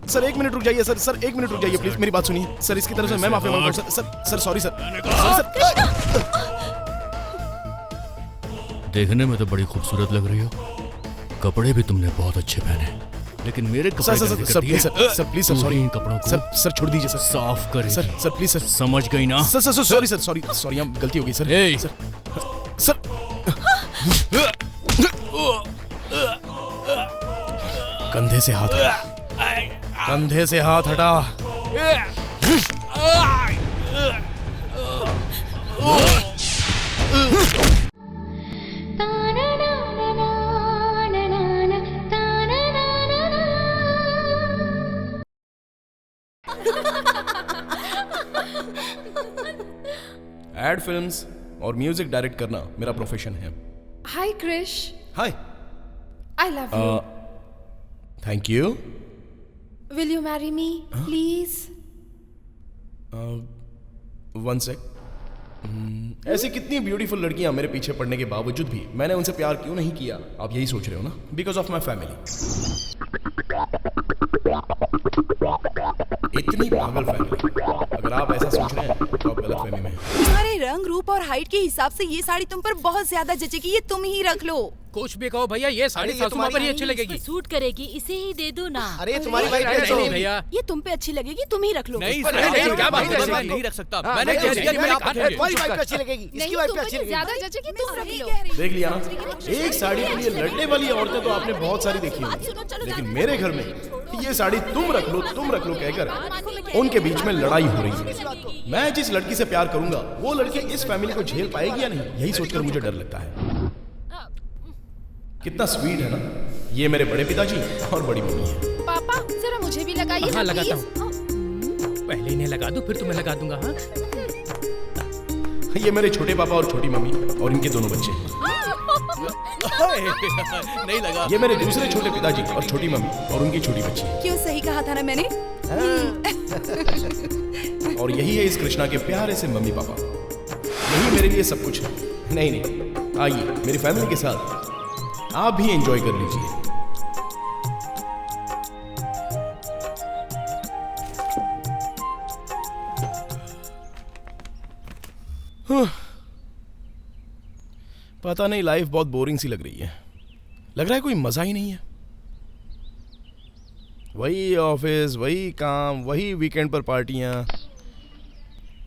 Sir 1 minute रुक जाइए sir, sir 1 minute रुक जाइए प्लीज, मेरी बात सुनिए सर, इसकी तरफ से मैं माफी मांगता हूँ सर, सर सॉरी सर, देखने में तो बड़ी खूबसूरत लग रही हो, कपड़े भी तुमने बहुत अच्छे पहने, लेकिन मेरे कपड़े sir sir please sir please sir sorry, इन कपड़ों को सर छोड़ दीजिए सर, साफ करें। सर सर प्लीज सर, समझ गई ना? Sir sir sorry sir, sorry हम गलती हो गई सर, सर सर कंधे से हाथ हटा, कंधे से हाथ हटा। एड फिल्म्स और म्यूजिक डायरेक्ट करना मेरा प्रोफेशन है। Hi Krish. Hi. I love you. Thank you. Will you marry me please? One sec. ऐसी कितनी ब्यूटीफुल लड़कियां मेरे पीछे पड़ने के बावजूद भी मैंने उनसे प्यार क्यों नहीं किया, आप यही सोच रहे हो ना? Because of my family. इतनी पागल फैमिली, अगर आप ऐसा सोच रहे हैं तो आप गलत फहमी में हैं। तुम्हारे रंग रूप और हाइट के हिसाब से ये साड़ी तुम पर बहुत ज्यादा जचेगी, ये तुम ही रख लो। कुछ भी कहो भैया, ये साड़ी सासू माँ पर ही अच्छी लगेगी। सूट करेगी, इसे ही दे दो ना। अरे तुम्हारी वाइफ नहीं भैया, ये तुम पे अच्छी लगेगी, तुम ही रख लो। नहीं क्या बात है, मैं नहीं रख सकता, मैंने कह दिया कि मैं आप तुम्हारी वाइफ पे अच्छी लगेगी, इसकी वाइफ पे अच्छी लगेगी। ज्यादा जचेगी तुम रख लो। देख लिया ना, एक साड़ी के लिए लड़ने वाली औरतें तो आपने बहुत सारी देखी होंगी, लेकिन मेरे घर में ये साड़ी तुम रख लो कहकर उनके बीच में लड़ाई हो रही है। मैं जिस लड़की से प्यार करूंगा वो लड़की इस फैमिली को झेल पाएगी या नहीं, यही सोचकर मुझे डर लगता है। कितना स्वीट है ना, ये मेरे बड़े पिताजी और बड़ी मम्मी है। पापा जरा मुझे भी लगाइए। हाँ लगाता हूँ, पहले इन्हें लगा दो फिर तुम्हें लगा दूंगा। हाँ ये मेरे छोटे पापा और छोटी मम्मी और इनके दोनों बच्चे हैं। नहीं लगा। ये मेरे दूसरे छोटे पिताजी और छोटी मम्मी और उनकी छोटी बच्ची है। क्यों, सही कहा था ना मैंने? और यही है इस कृष्णा के प्यारे से मम्मी पापा, यही मेरे लिए सब कुछ है। नहीं, आइए मेरी फैमिली के साथ आप भी एंजॉय कर लीजिए। पता नहीं, लाइफ बहुत बोरिंग सी लग रही है, लग रहा है कोई मजा ही नहीं है। वही ऑफिस, वही काम, वही वीकेंड पर पार्टियां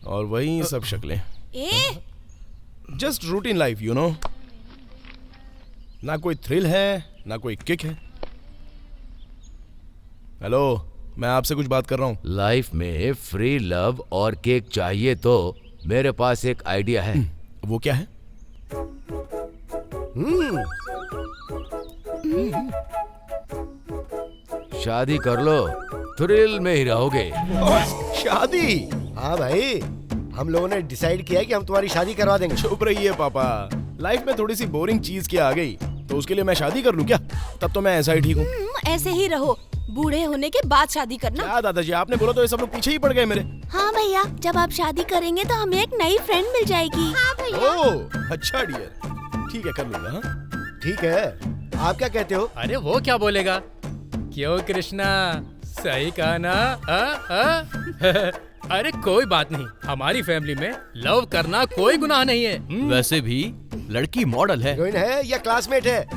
और वही सब शक्लें। Just routine life, you know. ना कोई थ्रिल है, ना कोई किक है। हेलो, मैं आपसे कुछ बात कर रहा हूँ। लाइफ में फ्री लव और केक चाहिए तो मेरे पास एक आइडिया है। वो क्या है? शादी कर लो, थ्रिल में ही रहोगे। शादी? हाँ भाई, हम लोगों ने डिसाइड किया है कि हम तुम्हारी शादी करवा देंगे। चुप रहिए पापा, लाइफ में थोड़ी सी बोरिंग चीज क्या आ गई तो उसके लिए मैं शादी कर लूं क्या? तब तो मैं ऐसा ही ठीक हूँ। ऐसे ही रहो, बूढ़े होने के बाद शादी करना। क्या दादाजी, आपने बोला तो ये सब लोग पीछे ही पड़ गए मेरे। हाँ भैया, जब आप शादी करेंगे तो हमें एक नई फ्रेंड मिल जाएगी। हाँ भैया। ओह अच्छा डियर, ठीक है कर लूंगा। हाँ ठीक है, आप क्या कहते हो? अरे वो क्या बोलेगा, क्यों कृष्णा, सही कहा ना? अरे कोई बात नहीं, हमारी फैमिली में लव करना कोई गुनाह नहीं है। वैसे भी लड़की मॉडल है। हीरोइन है या क्लासमेट है,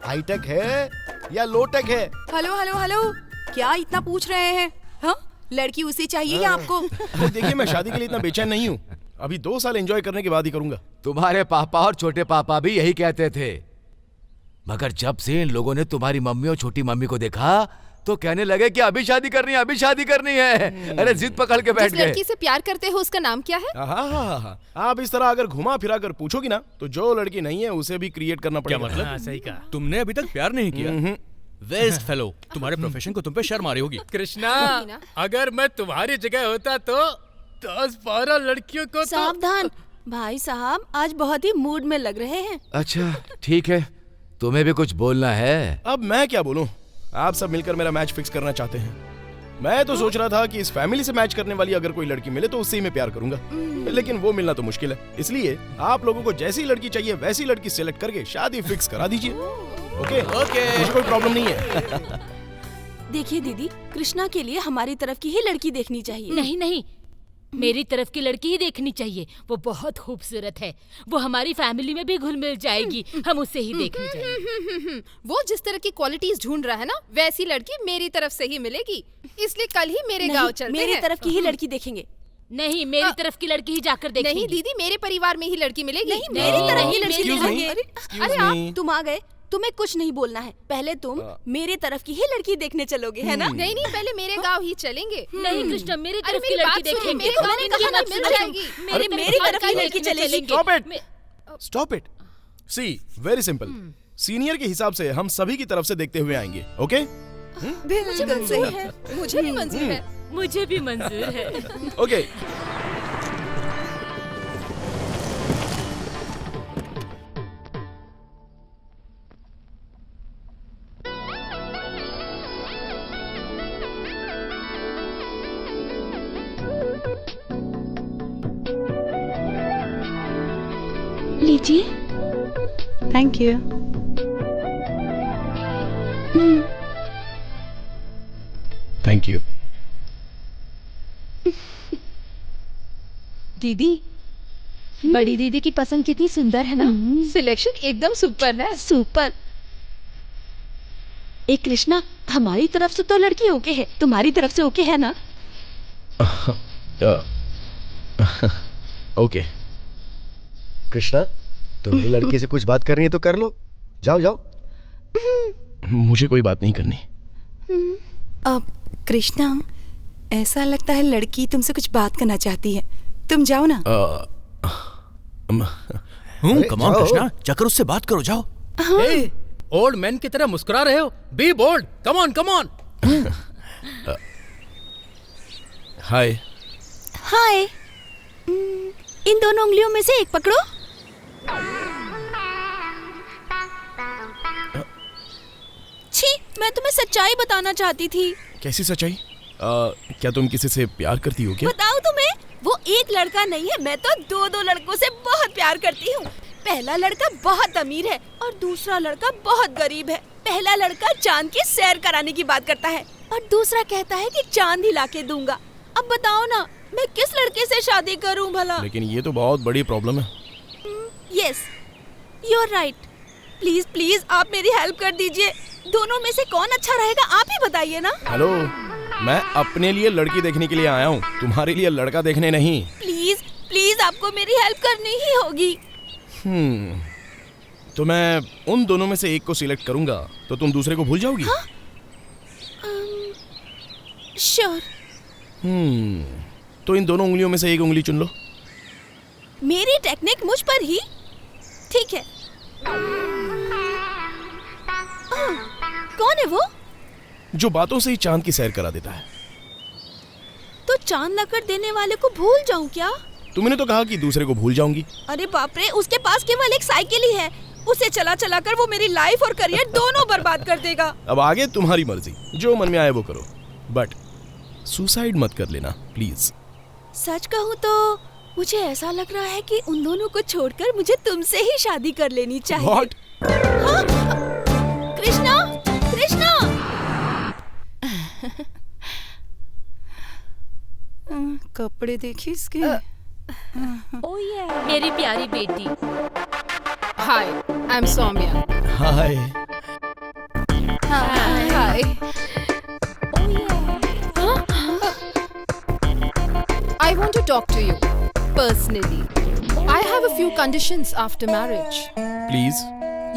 हाईटेक है या लोटेक है? हेलो हेलो हेलो, क्या इतना पूछ रहे हैं? हाँ, लड़की उसी चाहिए या आपको? देखिए, मैं शादी के लिए इतना बेचैन नहीं हूँ, अभी 2 साल एंजॉय करने के बाद ही करूंगा। तुम्हारे पापा और छोटे पापा भी यही कहते थे, मगर जब से इन लोगों ने तुम्हारी मम्मी और छोटी मम्मी को देखा तो कहने लगे कि अभी शादी करनी है, अभी शादी करनी है। अरे जिद पकड़ के बैठ जिस गए। लड़की से प्यार करते हो उसका नाम क्या है? हाँ, आप इस तरह अगर घुमा फिरा कर पूछोगी ना तो जो लड़की नहीं है उसे भी क्रिएट करना क्या पड़ेगा। मतलब? हाँ, सही कहा। तुमने अभी तक प्यार नहीं किया? वेस्ट फेलो, तुम्हारे प्रोफेशन को तुम पे शर्म आ रही होगी। कृष्णा, अगर मैं तुम्हारी जगह होता तो 10-12 लड़कियों को सावधान भाई साहब, आज बहुत ही मूड में लग रहे हैं। अच्छा ठीक है, तुम्हें भी कुछ बोलना है? अब मैं क्या बोलूं, आप सब मिलकर मेरा मैच फिक्स करना चाहते हैं। मैं तो सोच रहा था कि इस फैमिली से मैच करने वाली अगर कोई लड़की मिले तो उससे ही मैं प्यार करूंगा, लेकिन वो मिलना तो मुश्किल है। इसलिए आप लोगों को जैसी लड़की चाहिए वैसी लड़की सिलेक्ट करके शादी फिक्स करा दीजिए। ओके, मुझे कोई प्रॉब्लम नहीं है। देखिए दीदी, कृष्णा के लिए हमारी तरफ की ही लड़की देखनी चाहिए। नहीं नहीं, मेरी तरफ की लड़की ही देखनी चाहिए। वो बहुत खूबसूरत है, वो हमारी फैमिली में भी घुल मिल जाएगी। हम उसे ही देखनी चाहिए। वो जिस तरह की क्वालिटीज ढूंढ रहा है ना, वैसी लड़की मेरी तरफ से ही मिलेगी। इसलिए कल ही मेरे गांव चलते मेरी हैं। तरफ की ही लड़की देखेंगे। नहीं, मेरी तरफ की लड़की ही जाकर देखेंगे। नहीं दीदी, मेरे परिवार में ही लड़की मिलेगी। नहीं, मेरी तरफ की लड़की Excuse me. देखेंगे। अरे आप, तुम आ गए, तुम्हें कुछ नहीं बोलना है। पहले तुम मेरी तरफ की ही लड़की देखने चलोगे, है ना? नहीं नहीं, पहले मेरे गांव ही चलेंगे। नहीं कृष्णा, मेरी अरे तरफ की मेरी लड़की बात सुनिए, देखेंगे। मेरे गांव में इनकी कहाँ बात मिल सुनो। जाएगी? मेरी तरफ की लड़की चलेगी। Stop it, stop it. See, very simple. Senior के हिसाब से हम सभी की तरफ से देखते हुए आएंगे, ओके? बिल्कुल सही है। मुझे भी मंजूर है। मुझे भी मंजूर है। ओके। लीजिए। Thank you. Thank you. दीदी, बड़ी दीदी की पसंद कितनी सुंदर है ना। सिलेक्शन एकदम सुपर है। सुपर। ए कृष्णा, हमारी तरफ से तो लड़की ओके है, तुम्हारी तरफ से ओके है ना? ओके कृष्णा, तुम्हें लड़की से कुछ बात करनी है तो कर लो। जाओ जाओ। मुझे कोई बात नहीं करनी। अब कृष्णा, ऐसा लगता है लड़की तुमसे कुछ बात करना चाहती है। तुम जाओ ना। कम ऑन कृष्णा, जाकर उससे बात करो, जाओ। ओल्ड मैन की तरह मुस्कुरा रहे हो। Be bold, come on come on. Hi. Hi. इन दोनों उंगलियों में से एक पकड़ो। छी, मैं तुम्हें सच्चाई बताना चाहती थी। कैसी सच्चाई? क्या तुम किसी से प्यार करती हो क्या? बताओ तुम्हें, वो एक लड़का नहीं है, मैं तो दो लड़कों से बहुत प्यार करती हूँ। पहला लड़का बहुत अमीर है और दूसरा लड़का बहुत गरीब है। पहला लड़का चांद की सैर कराने की बात करता है और दूसरा कहता है कि चांद ही लाके दूंगा। अब बताओ ना, मैं किस लड़के से शादी करूं भला? लेकिन ये तो बहुत बड़ी प्रॉब्लम है। Yes, you are right. Please please आप मेरी हेल्प कर दीजिए। दोनों में से कौन अच्छा रहेगा, आप ही बताइए ना। हेलो, मैं अपने लिए लड़की देखने के लिए आया हूँ, तुम्हारे लिए लड़का देखने नहीं। प्लीज प्लीज आपको मेरी हेल्प करनी ही होगी। तो मैं उन दोनों में से एक को सिलेक्ट करूंगा, तो तुम दूसरे को भूल जाओगी? श्योर। तो इन दोनों उंगलियों में से एक उंगली चुन लो। मेरी टेक्निक मुझ पर ही ठीक है। कौन है वो? जो बातों से ही चांद की सैर करा देता है। तो चांद लाकर देने वाले को भूल जाऊं क्या? तुमने तो कहा कि दूसरे को भूल जाऊंगी। अरे बाप रे, उसके पास केवल एक साइकिल ही है। उसे चला चला कर वो मेरी लाइफ और करियर दोनों बर्बाद कर देगा। अब आगे तुम्हारी मर्जी, जो मन में आए वो करो, बट सुसाइड मत कर लेना प्लीज। सच कहूँ तो मुझे ऐसा लग रहा है कि उन दोनों को छोड़कर मुझे तुमसे ही शादी कर लेनी चाहिए। What? हाँ? कृष्णा, कृष्णा! कपड़े देखिए इसके। मेरी प्यारी बेटी। Hi, I am Saumya. Hi. Hi. I want to talk to you personally. I have a few conditions after marriage. Please.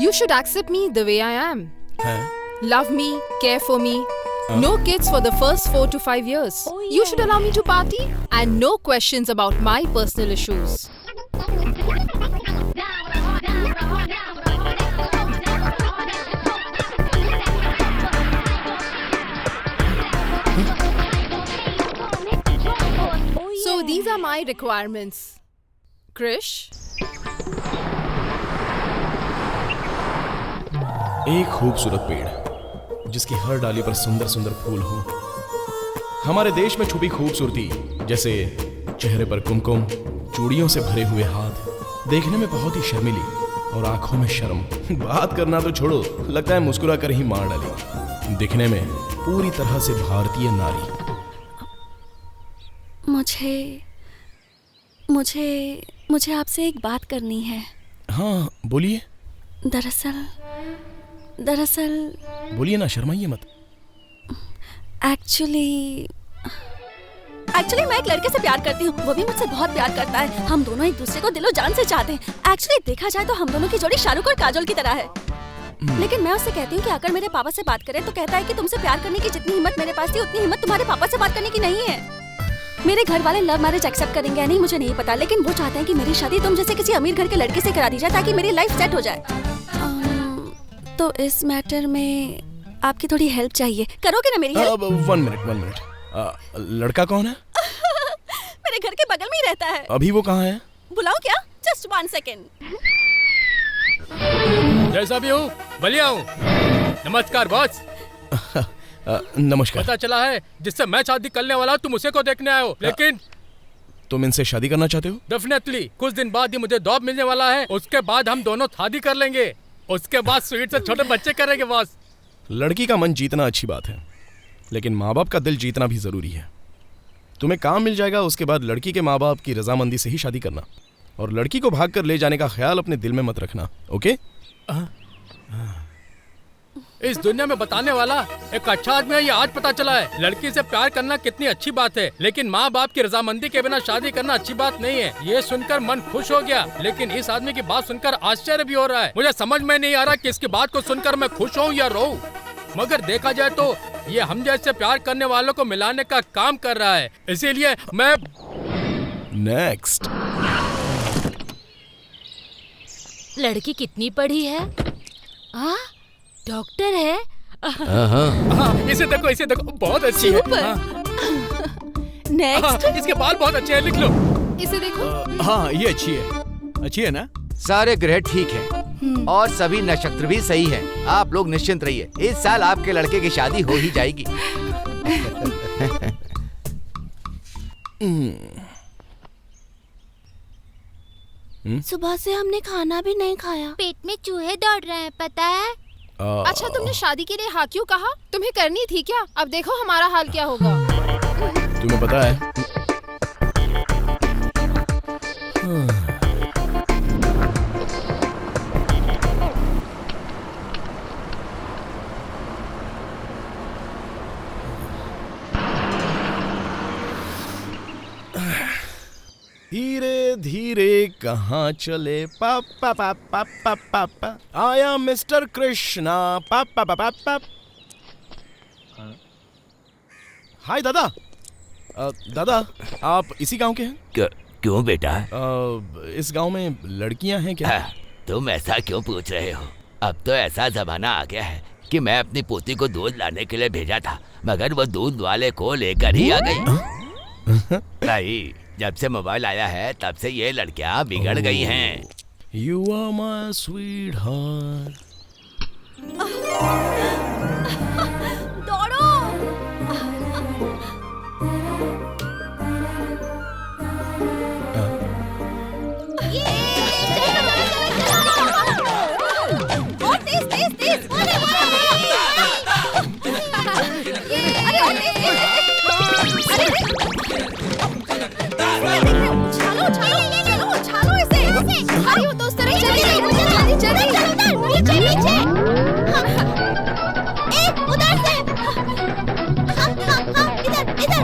You should accept me the way I am. है? Love me, care for me. No kids for the first 4 to 5 years. You should allow me to party and no questions about my personal issues. So these are my requirements. Krish? एक खूबसूरत पेड़ जिसकी हर डाली पर सुंदर सुंदर फूल हो। हमारे देश में छुपी खूबसूरती, जैसे चेहरे पर कुमकुम, चूड़ियों से भरे हुए हाथ, देखने में बहुत ही शर्मीली और आंखों में शर्म। बात करना तो छोड़ो, लगता है मुस्कुरा कर ही मार डालेगी। दिखने में पूरी तरह से भारतीय नारी। मुझे आपसे एक बात करनी है। हाँ बोलिए। दरअसल बोलिए ना, शर्माइए मत। एक्चुअली मैं एक लड़के से प्यार करती हूँ, वो भी मुझसे बहुत प्यार करता है। हम दोनों एक दूसरे को दिलो जान से चाहते हैं। एक्चुअली देखा जाए तो हम दोनों की जोड़ी शाहरुख और काजोल की तरह है। लेकिन मैं उससे कहती हूँ कि अगर मेरे पापा से बात करे तो कहता है कि तुमसे प्यार करने की जितनी हिम्मत मेरे पास थी उतनी हिम्मत तुम्हारे पापा से बात करने की नहीं है। मेरे घर वाले लव मैरिज एक्सेप्ट करेंगे या नहीं मुझे नहीं पता, लेकिन वो चाहते हैं कि मेरी शादी तुम जैसे किसी अमीर घर के लड़के से करा दी जाए ताकि मेरी लाइफ सेट हो जाए। तो इस मैटर में आपकी थोड़ी हेल्प चाहिए, करोगे ना मेरी हेल्प? 1 मिनट। लड़का कौन है? मेरे घर के बगल में ही रहता है। अभी वो कहाँ है? बुलाओ क्या? Just 1 second. जैसा भी हूँ बढ़िया हूँ। नमस्कार बॉस। नमस्कार। पता चला है जिससे मैं शादी करने वाला तुम उसे को देखने आए हो, लेकिन तुम इनसे शादी करना चाहते हो? डेफिनेटली। कुछ दिन बाद ही मुझे जॉब मिलने वाला है, उसके बाद हम दोनों शादी कर लेंगे। उसके बाद स्वीट से छोटे बच्चे करेंगे बॉस। लड़की का मन जीतना अच्छी बात है, लेकिन माँ बाप का दिल जीतना भी जरूरी है। तुम्हें काम मिल जाएगा, उसके बाद लड़की के माँ बाप की रजामंदी से ही शादी करना, और लड़की को भाग कर ले जाने का ख्याल अपने दिल में मत रखना, ओके? इस दुनिया में बताने वाला एक अच्छा आदमी है, ये आज पता चला है। लड़की से प्यार करना कितनी अच्छी बात है, लेकिन माँ बाप की रजामंदी के बिना शादी करना अच्छी बात नहीं है। ये सुनकर मन खुश हो गया, लेकिन इस आदमी की बात सुनकर आश्चर्य भी हो रहा है। मुझे समझ में नहीं आ रहा कि इसकी बात को सुनकर मैं खुश हूँ या रोऊं। मगर देखा जाए तो ये हम जैसे प्यार करने वालों को मिलाने का काम कर रहा है, इसीलिए मैं नेक्स्ट। लड़की कितनी पढ़ी है? डॉक्टर है। हाँ, इसे देखो बहुत अच्छी है। नेक्स्ट। इसके बाल बहुत अच्छे हैं, लिख लो। इसे देखो। हाँ ये अच्छी है ना? सारे ग्रह ठीक हैं और सभी नक्षत्र भी सही हैं। आप लोग निश्चिंत रहिए, इस साल आपके लड़के की शादी हो ही जाएगी। सुबह से हमने खाना भी नहीं खाया, पेट में चूहे दौड़ रहे हैं, पता है? अच्छा तुमने शादी के लिए हाँ क्यों कहा? तुम्हें करनी थी क्या? अब देखो हमारा हाल क्या होगा। तुम्हें पता है धीरे धीरे कहाँ चले पापा पापा पापा पापा, आया मिस्टर कृष्णा पापा पापा पापा। हाय दादा। दादा आप इसी गांव के हैं? क्यों बेटा? इस गांव में लड़कियां हैं क्या? तुम ऐसा क्यों पूछ रहे हो? अब तो ऐसा जमाना आ गया है कि मैं अपनी पोती को दूध लाने के लिए भेजा था, मगर वो दूध वाले को लेकर ही आ गई। भाई जब से मोबाइल आया है तब से ये लड़कियां बिगड़ गई हैं। You are my sweetheart. दौड़ो। और तेज। छालो इसे। अरे वो तो उस तरह जल्दी। उधर से। इधर।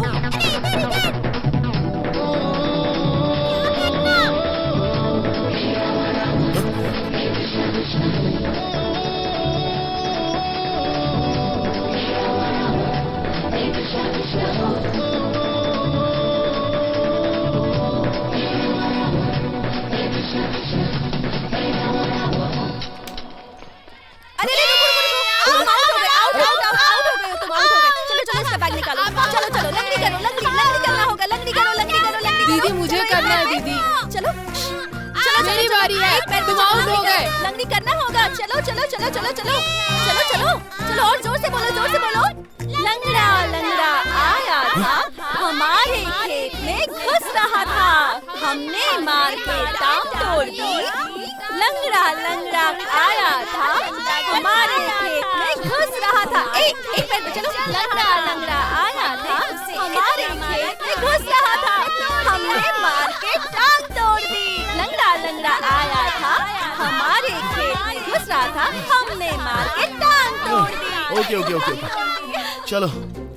दीदी मुझे करना है दीदी। चलो मेरी बारी है, तुम आउट हो गए। लंगड़ी करना होगा। चलो और जोर से बोलो। लंगड़ा आया था, हमारे खेत में घुस रहा था, हमने मार के टांग तोड़ दी, लंगड़ा लंगड़ा आया था, हमारे खेत में घुस रहा था। एक पैर पे चलो। लंगड़ा लंगड़ा आया था, हमारे खेत में घुस रहा था, हमने मार के टांग तोड़ दी। लंगड़ा लंगड़ा आया था, हमारे खेत में घुस रहा था, हमने मार के टांग तोड़ दी। ओके ओके ओके ओके, चलो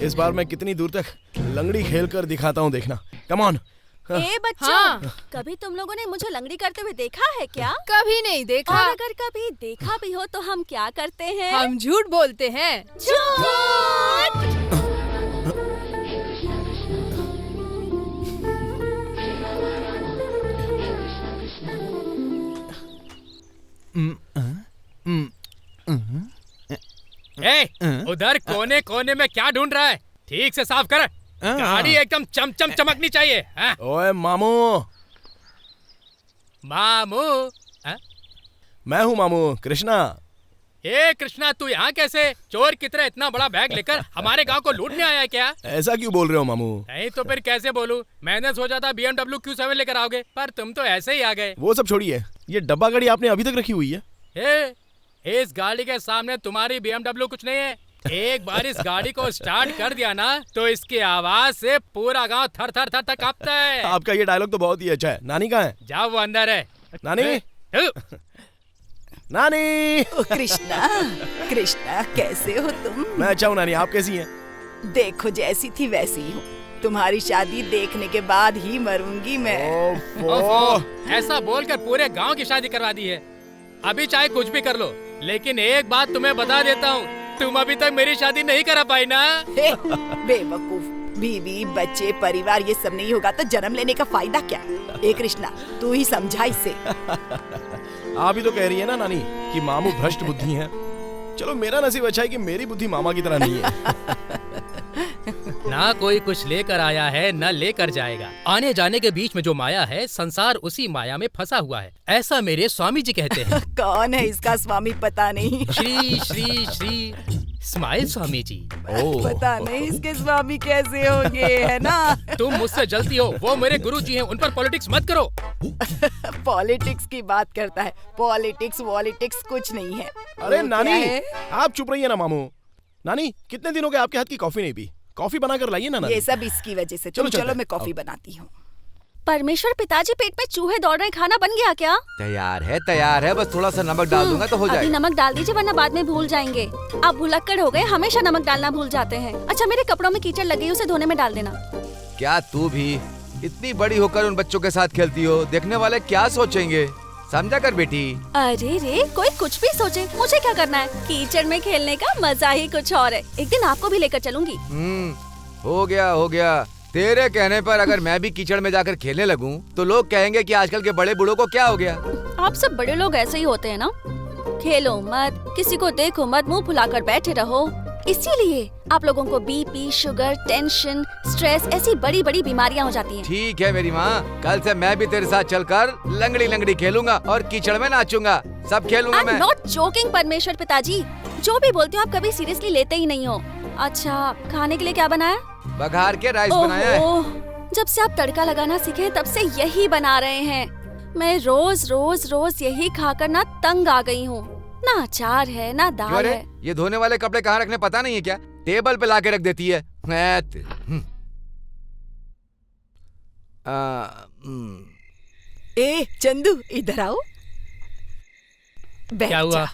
इस बार मैं कितनी दूर तक लंगड़ी खेल कर दिखाता हूँ, देखना। Come on. ए बच्चों, हाँ। कभी तुम लोगों ने मुझे लंगड़ी करते हुए देखा है क्या? कभी नहीं देखा। और अगर कभी देखा भी हो तो हम क्या करते हैं? हम झूठ बोलते हैं। झूठ। उधर कोने कोने में क्या ढूंढ रहा है? ठीक से साफ कर। गाड़ी एकदम चमचम चमकनी चाहिए। ओए मामू। मामू? मैं हूँ मामू, कृष्णा। ए कृष्णा, तू यहाँ कैसे? चोर की तरह इतना बड़ा बैग लेकर हमारे गांव को लूटने आया है क्या? ऐसा क्यों बोल रहे हो मामू? नहीं तो फिर कैसे बोलूं? मैंने सोचा था BMW Q7 लेकर आओगे, पर तुम तो ऐसे ही आ गए। वो सब छोड़िए, ये डब्बा गाड़ी आपने अभी तक रखी हुई है? इस गाड़ी के सामने तुम्हारी BMW कुछ नहीं है। एक बार इस गाड़ी को स्टार्ट कर दिया ना, तो इसकी आवाज से पूरा गांव थर थर थर थर कांपता है। आपका ये डायलॉग तो बहुत ही अच्छा है। नानी कहाँ है? जाओ, वो अंदर है। नानी, नानी। कृष्णा, कृष्णा कैसे हो तुम? मैं अच्छा हूँ नानी, आप कैसी हैं? देखो जैसी थी वैसी ही हूँ। तुम्हारी शादी देखने के बाद ही मरूंगी मैं। ओफो, ऐसा बोलकर पूरे गांव की शादी करवा दी है। अभी चाहे कुछ भी कर लो, लेकिन एक बात तुम्हें बता देता हूँ, तुम अभी तक मेरी शादी नहीं करा पाई ना। बेवकूफ, बीवी बच्चे परिवार ये सब नहीं होगा तो जन्म लेने का फायदा क्या? ए कृष्णा, तू ही समझा इसे। आप ही तो कह रही है ना नानी कि मामू भ्रष्ट बुद्धि हैं। चलो मेरा नसीब अच्छा है कि मेरी बुद्धि मामा की तरह नहीं है। ना कोई कुछ लेकर आया है, न लेकर जाएगा। आने जाने के बीच में जो माया है, संसार उसी माया में फंसा हुआ है, ऐसा मेरे स्वामी जी कहते हैं। कौन है इसका स्वामी पता नहीं। श्री श्री श्री स्माइल स्वामी जी। पता नहीं इसके स्वामी कैसे होंगे, है ना? तुम मुझसे जलती हो, वो मेरे गुरु जी हैं, उन पर पॉलिटिक्स मत करो। पॉलिटिक्स की बात करता है। पॉलिटिक्स वॉलिटिक्स कुछ नहीं है। अरे नानी, आप चुप रहिए ना मामू। नानी, कितने दिनों के आपके हाथ की कॉफी नहीं पी? कॉफी बनाकर लाइए ना नानी। ये सब इसकी वजह से। चलो मैं कॉफी बनाती हूँ। परमेश्वर पिताजी, पेट में चूहे दौड़ रहे, खाना बन गया क्या? तैयार है, बस थोड़ा सा नमक डाल दूंगा तो हो जाएगा। अभी नमक डाल दीजिए वरना बाद में भूल जाएंगे। आप भुलक्कड़ हो गए, हमेशा नमक डालना भूल जाते हैं। अच्छा, मेरे कपड़ों में कीचड़ लगी, उसे धोने में डाल देना। क्या तू भी इतनी बड़ी होकर उन बच्चों के साथ खेलती हो? देखने वाले क्या सोचेंगे, समझा कर बेटी। अरे रे, कोई कुछ भी सोचे, मुझे क्या करना है? कीचड़ में खेलने का मजा ही कुछ और है। एक दिन आपको भी लेकर चलूंगी। हो गया। तेरे कहने पर अगर मैं भी कीचड़ में जाकर खेलने लगूं, तो लोग कहेंगे कि आजकल के बड़े बूढ़ों को क्या हो गया। आप सब बड़े लोग ऐसे ही होते हैं ना। खेलो मत, किसी को देखो मत, मुंह फुलाकर बैठे रहो। इसीलिए आप लोगों को बीपी, शुगर, टेंशन, स्ट्रेस ऐसी बड़ी बड़ी बीमारियां हो जाती हैं। ठीक है मेरी माँ, कल से मैं भी तेरे साथ चलकर लंगड़ी खेलूंगा और कीचड़ में नाचूंगा। सब खेलूंगा मैं। नॉट जोकिंग परमेश्वर पिताजी, जो भी बोलते हो आप कभी सीरियसली लेते ही नहीं हो। अच्छा, खाने के लिए क्या बनाया? बघार के राइस बनाया है। जब से आप तड़का लगाना सीखे तब से यही बना रहे हैं। मैं रोज यही खाकर ना तंग आ गई हूँ। ना अचार है ना दाल है। ये धोने वाले कपड़े कहाँ रखने पता नहीं है क्या? टेबल पे लाके रख देती है। ए चंदू, इधर आओ। क्या हुआ?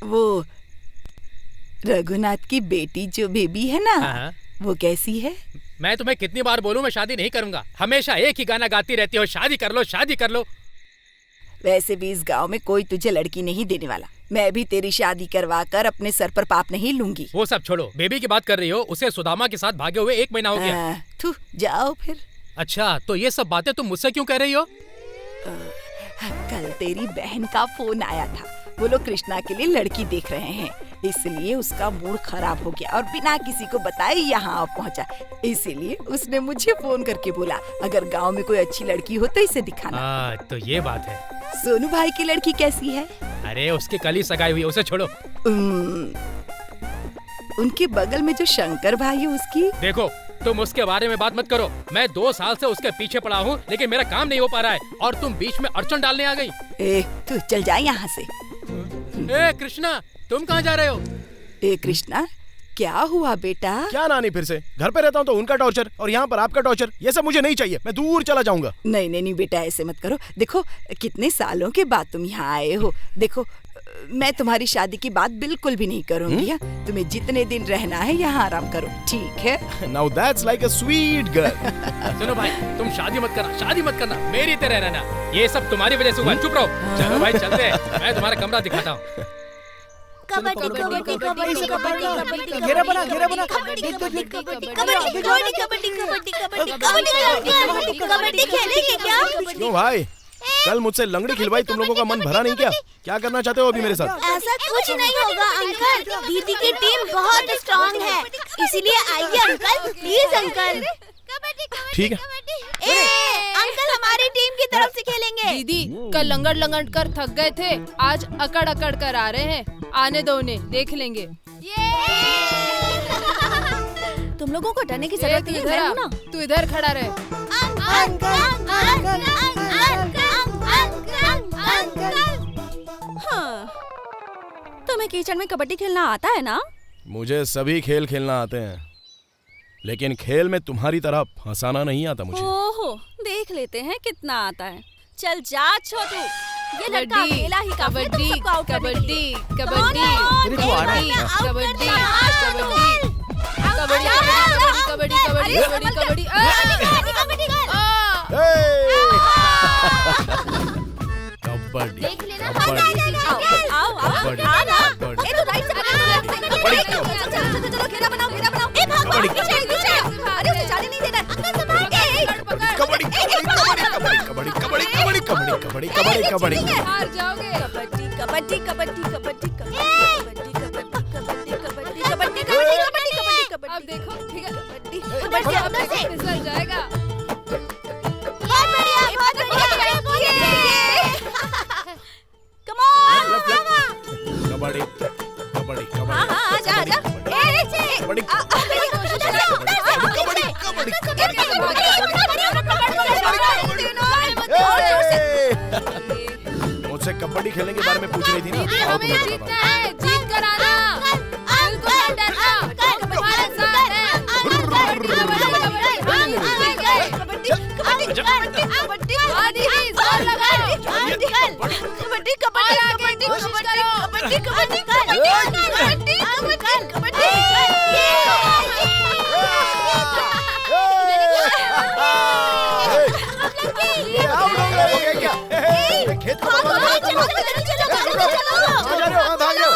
वो रघुनाथ की बेटी जो बेबी है ना, वो कैसी है? मैं तुम्हें कितनी बार बोलूं मैं शादी नहीं करूंगा। हमेशा एक ही गाना गाती रहती हो, शादी कर लो शादी कर लो। वैसे भी इस गांव में कोई तुझे लड़की नहीं देने वाला। मैं भी तेरी शादी करवा कर अपने सर पर पाप नहीं लूंगी। वो सब छोड़ो, बेबी की बात कर रही हो। उसे सुदामा के साथ भागे हुए 1 महीना हो गया। तू जाओ फिर। अच्छा, तो ये सब बातें तुम मुझसे क्यों कह रही हो? कल तेरी बहन का फोन आया था। वो लोग कृष्णा के लिए लड़की देख रहे हैं, इसलिए उसका मूड खराब हो गया और बिना किसी को बताए यहाँ पहुँचा। इसीलिए उसने मुझे फोन करके बोला अगर गांव में कोई अच्छी लड़की हो तो इसे दिखाना। तो ये बात है। सोनू भाई की लड़की कैसी है? अरे उसकी कल ही सगाई हुई, उसे छोड़ो। उनके बगल में जो शंकर भाई है उसकी। देखो, तुम उसके बारे में बात मत करो। मैं 2 साल से उसके पीछे पड़ा हूँ, लेकिन मेरा काम नहीं हो पा रहा है और तुम बीच में अड़चन डालने आ गई। ए, तू चल जा यहाँ से। ए कृष्णा, तुम कहाँ जा रहे हो? ए कृष्णा, क्या हुआ बेटा? क्या नानी, फिर से घर पे रहता हूँ तो उनका टॉर्चर और यहाँ पर आपका टॉर्चर, ये सब मुझे नहीं चाहिए। मैं दूर चला जाऊंगा। नहीं नहीं नहीं बेटा, ऐसे मत करो। देखो कितने सालों के बाद तुम यहाँ आए हो। देखो मैं तुम्हारी शादी की बात बिल्कुल भी नहीं करूँगी। तुम्हें जितने दिन रहना है यहाँ आराम करो, ठीक है? Now that's like a sweet girl. सुनो भाई, तुम शादी मत करना, मेरी तरह रहना। ये सब तुम्हारी वजह से हुआ। चुप रहो। चलो भाई चलते हैं, मैं तुम्हारा कमरा दिखाता हूँ। कबड्डी कबड्डी कबड्डी कबड्डी घेरा बना कबड्डी खेलेंगे क्या? क्यों भाई, कल मुझसे लंगड़ी खिलवाई, तुम लोगों का मन भरा नहीं क्या? क्या करना चाहते हो अभी मेरे साथ? ऐसा कुछ नहीं होगा अंकल, दीदी की टीम बहुत स्ट्रांग है, इसीलिए आइए अंकल, प्लीज अंकल। ठीक है। अंकल हमारी टीम की तरफ से खेलेंगे। दीदी कल लंगड़ कर थक गए थे, आज अकड़ कर आ रहे हैं। आने दो उन्हें, देख लेंगे। तुम लोगों को डरने की जरूरत नहीं है, मैं हूं ना। तू इधर खड़ा रहे। हाँ, तुम्हें कीचड़ में कबड्डी खेलना आता है ना? मुझे सभी खेल खेलना आते हैं, लेकिन खेल में तुम्हारी तरह फंसाना नहीं आता मुझे। ओहो, देख लेते हैं कितना आता है। चल जा छोटू, ये लड़का अकेला ही काफी है तुम सबको आउट करने के लिए। कबड्डी हार जाओगे। अब देखो, ठीक है, फिसल जाएगा। मुझसे कबड्डी खेलने के बारे में पूछ रही थी ना? हमें जीतना है, जीत कर आना, बिल्कुल मत डरना, तुम्हारे साथ है।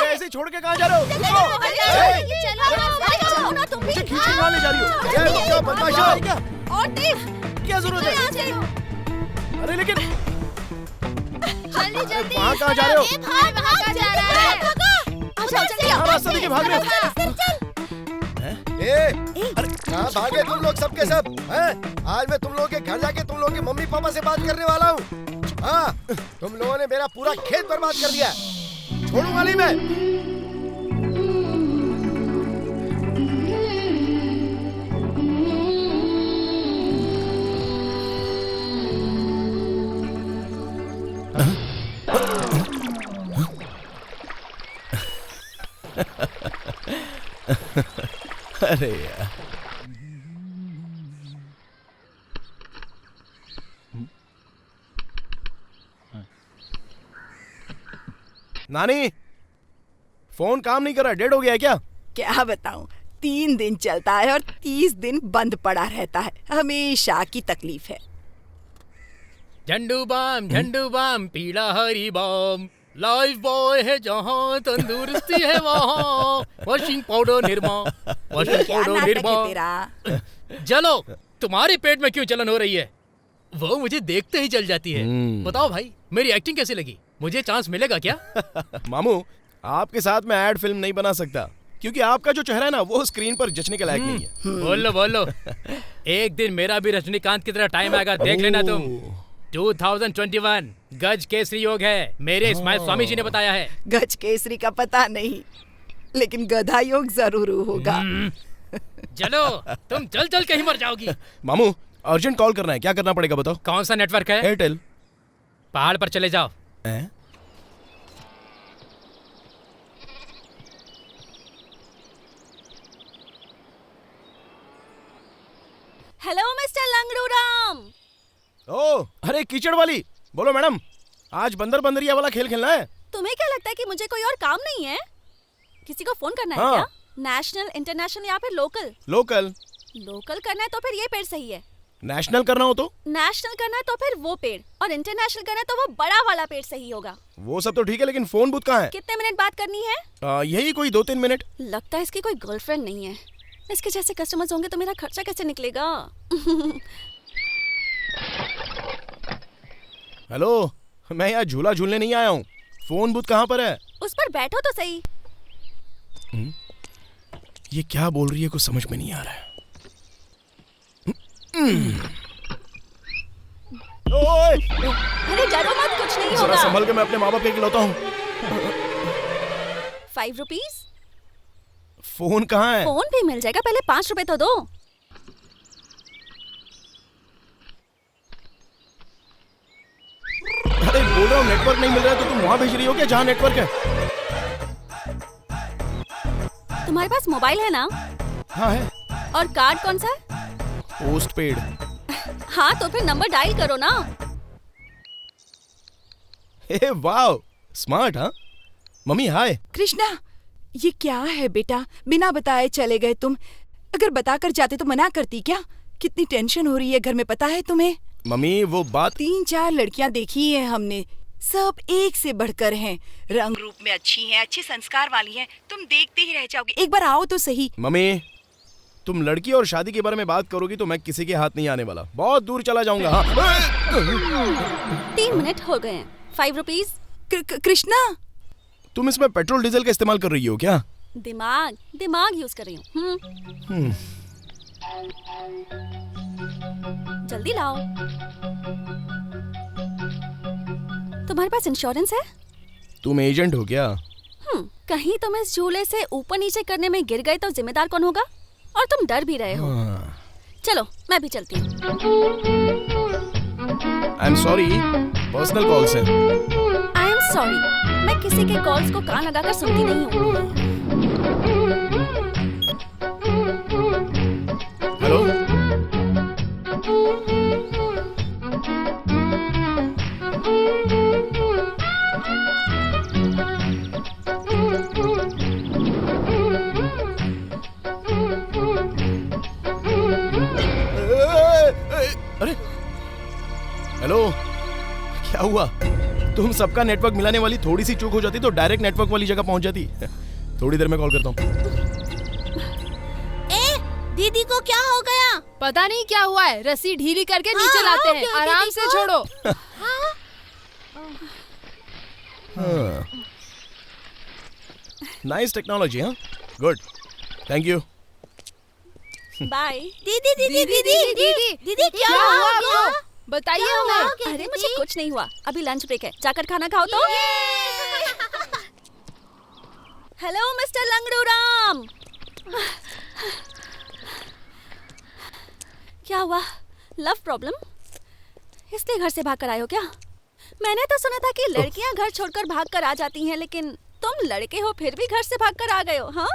ऐसे छोड़ के कहाँ जा रहे हो? मुझे खींच के कहाँ ले जा रही हो? क्या जरूरत है? अरे लेकिन वहाँ कहाँ जा रहे हो? रास्ता देखिए, भाग रहे हो। अरे कहाँ भागे तुम लोग सबके सब? आज मैं तुम लोगों के घर जाके तुम लोगों के मम्मी पापा से बात करने वाला हूँ। हाँ, तुम लोगों ने मेरा पूरा खेत बर्बाद कर दिया, छोड़ूंगा नहीं मैं। अरे यार, नानी फोन काम नहीं कर रहा, डेड हो गया है क्या? क्या बताऊं, 3 दिन चलता है और 30 दिन बंद पड़ा रहता है। हमेशा की तकलीफ है। झंडू बाम पीला हरी बाम, लाइफ बॉय है जहाँ तंदुरुस्ती है वहाँ, वॉशिंग पाउडर निर्मा। चलो, तुम्हारे पेट में क्यों जलन हो रही है? वो मुझे देखते ही जल जाती है। बताओ भाई, मेरी एक्टिंग कैसी लगी? मुझे चांस मिलेगा क्या? मामू, आपके साथ मैं एड फिल्म नहीं बना सकता, क्योंकि आपका जो चेहरा है ना, वो स्क्रीन पर जचने के लायक नहीं है। बोलो। एक दिन मेरा भी रजनीकांत की तरह टाइम आएगा, देख लेना तुम। 2021 गज केसरी योग है, मेरे स्माइल स्वामी जी ने बताया है। गज केसरी का पता नहीं, लेकिन गधा योग जरूर होगा। चलो तुम जल कहीं मर जाओगी। मामू अर्जेंट कॉल करना है, क्या करना पड़ेगा बताओ? कौन सा नेटवर्क है? एयरटेल। पहाड़ पर चले जाओ। Hello mister Langdu Ram. ओ अरे कीचड़ वाली, बोलो मैडम, आज बंदर बंदरिया वाला खेल खेलना है? तुम्हें क्या लगता है कि मुझे कोई और काम नहीं है? किसी को फोन करना है हाँ। क्या? नेशनल, इंटरनेशनल या फिर लोकल? लोकल। लोकल करना है तो फिर ये पेड़ सही है। नेशनल करना हो तो? नेशनल करना है तो फिर वो पेड़, और इंटरनेशनल करना है तो वो बड़ा वाला पेड़ सही होगा। वो सब तो ठीक है, लेकिन फोन बूथ कहाँ है? कितने मिनट बात करनी है? यही कोई 2-3 मिनट। लगता है इसकी कोई गर्लफ्रेंड नहीं है। इसके जैसे कस्टमर्स होंगे तो मेरा खर्चा कैसे निकलेगा? हेलो, मैं यहाँ झूला झूलने नहीं आया हूँ। फोन बूथ कहाँ पर है? उस पर बैठो तो सही। ये क्या बोल रही है, कुछ समझ में नहीं आ रहा है। अरे डरो मत, कुछ नहीं होगा। जरा संभल के, मैं अपने माँ बाप के खिलौता हूँ। 5 रुपीज। फोन कहाँ है? फोन भी मिल जाएगा, पहले 5 रुपए तो दो। अरे बोल रहा हूँ नेटवर्क नहीं मिल रहा है, तो तुम वहाँ भेज रही हो क्या जहाँ नेटवर्क है? तुम्हारे पास मोबाइल है ना? हाँ है। और कार्ड कौन सा है? Post paid. हाँ तो फिर नंबर डायल करो ना। हे वाह, स्मार्ट। हाँ मम्मी हाय। कृष्णा, ये क्या है बेटा? बिना बताए चले गए तुम। अगर बताकर जाते तो मना करती क्या? कितनी टेंशन हो रही है घर में, पता है तुम्हें? मम्मी वो बात। 3-4 लड़कियां देखी है हमने, सब एक से बढ़कर हैं। रंग रूप में अच्छी हैं, अच्छे संस्कार वाली हैं। तुम देखते ही रह जाओगे, एक बार आओ तो सही। मम्मी तुम लड़की और शादी के बारे में बात करोगी तो मैं किसी के हाथ नहीं आने वाला, बहुत दूर चला जाऊंगा। हाँ 3 मिनट हो गए हैं। 5 रुपीज। कृष्णा, तुम इसमें पेट्रोल डीजल का इस्तेमाल कर रही हो क्या? दिमाग यूज कर रही हूँ। जल्दी लाओ। तुम्हारे पास इंश्योरेंस है? तुम एजेंट हो क्या? कहीं तुम इस झूले से ऊपर नीचे करने में गिर गए तो जिम्मेदार कौन होगा? और तुम डर भी रहे हो। चलो मैं भी चलती हूँ। I am sorry, personal calls हैं। आई एम सॉरी, मैं किसी के कॉल्स को कान लगाकर सुनती नहीं हूँ। हेलो, अरे हेलो, क्या हुआ? तुम सबका नेटवर्क मिलाने वाली थोड़ी सी चूक हो जाती तो डायरेक्ट नेटवर्क वाली जगह पहुंच जाती। थोड़ी देर में कॉल करता हूँ। दीदी को क्या हो गया? पता नहीं क्या हुआ है, रस्सी ढीली करके नीचे लाते हैं। आराम से छोड़ो। Nice technology. हाँ गुड, थैंक यू। बाय। दीदी क्या हुआ आपको? बताइए हमें। अरे मुझे कुछ नहीं हुआ, अभी लंच ब्रेक है, जाकर खाना खाओ तो। Hello mister Langdu Ram. क्या हुआ? Love problem? इसलिए घर से भागकर आए हो क्या? मैंने तो सुना था कि लड़कियां घर छोड़कर भागकर आ जाती हैं, लेकिन तुम लड़के हो फिर भी घर से भागकर आ गए हो। हाँ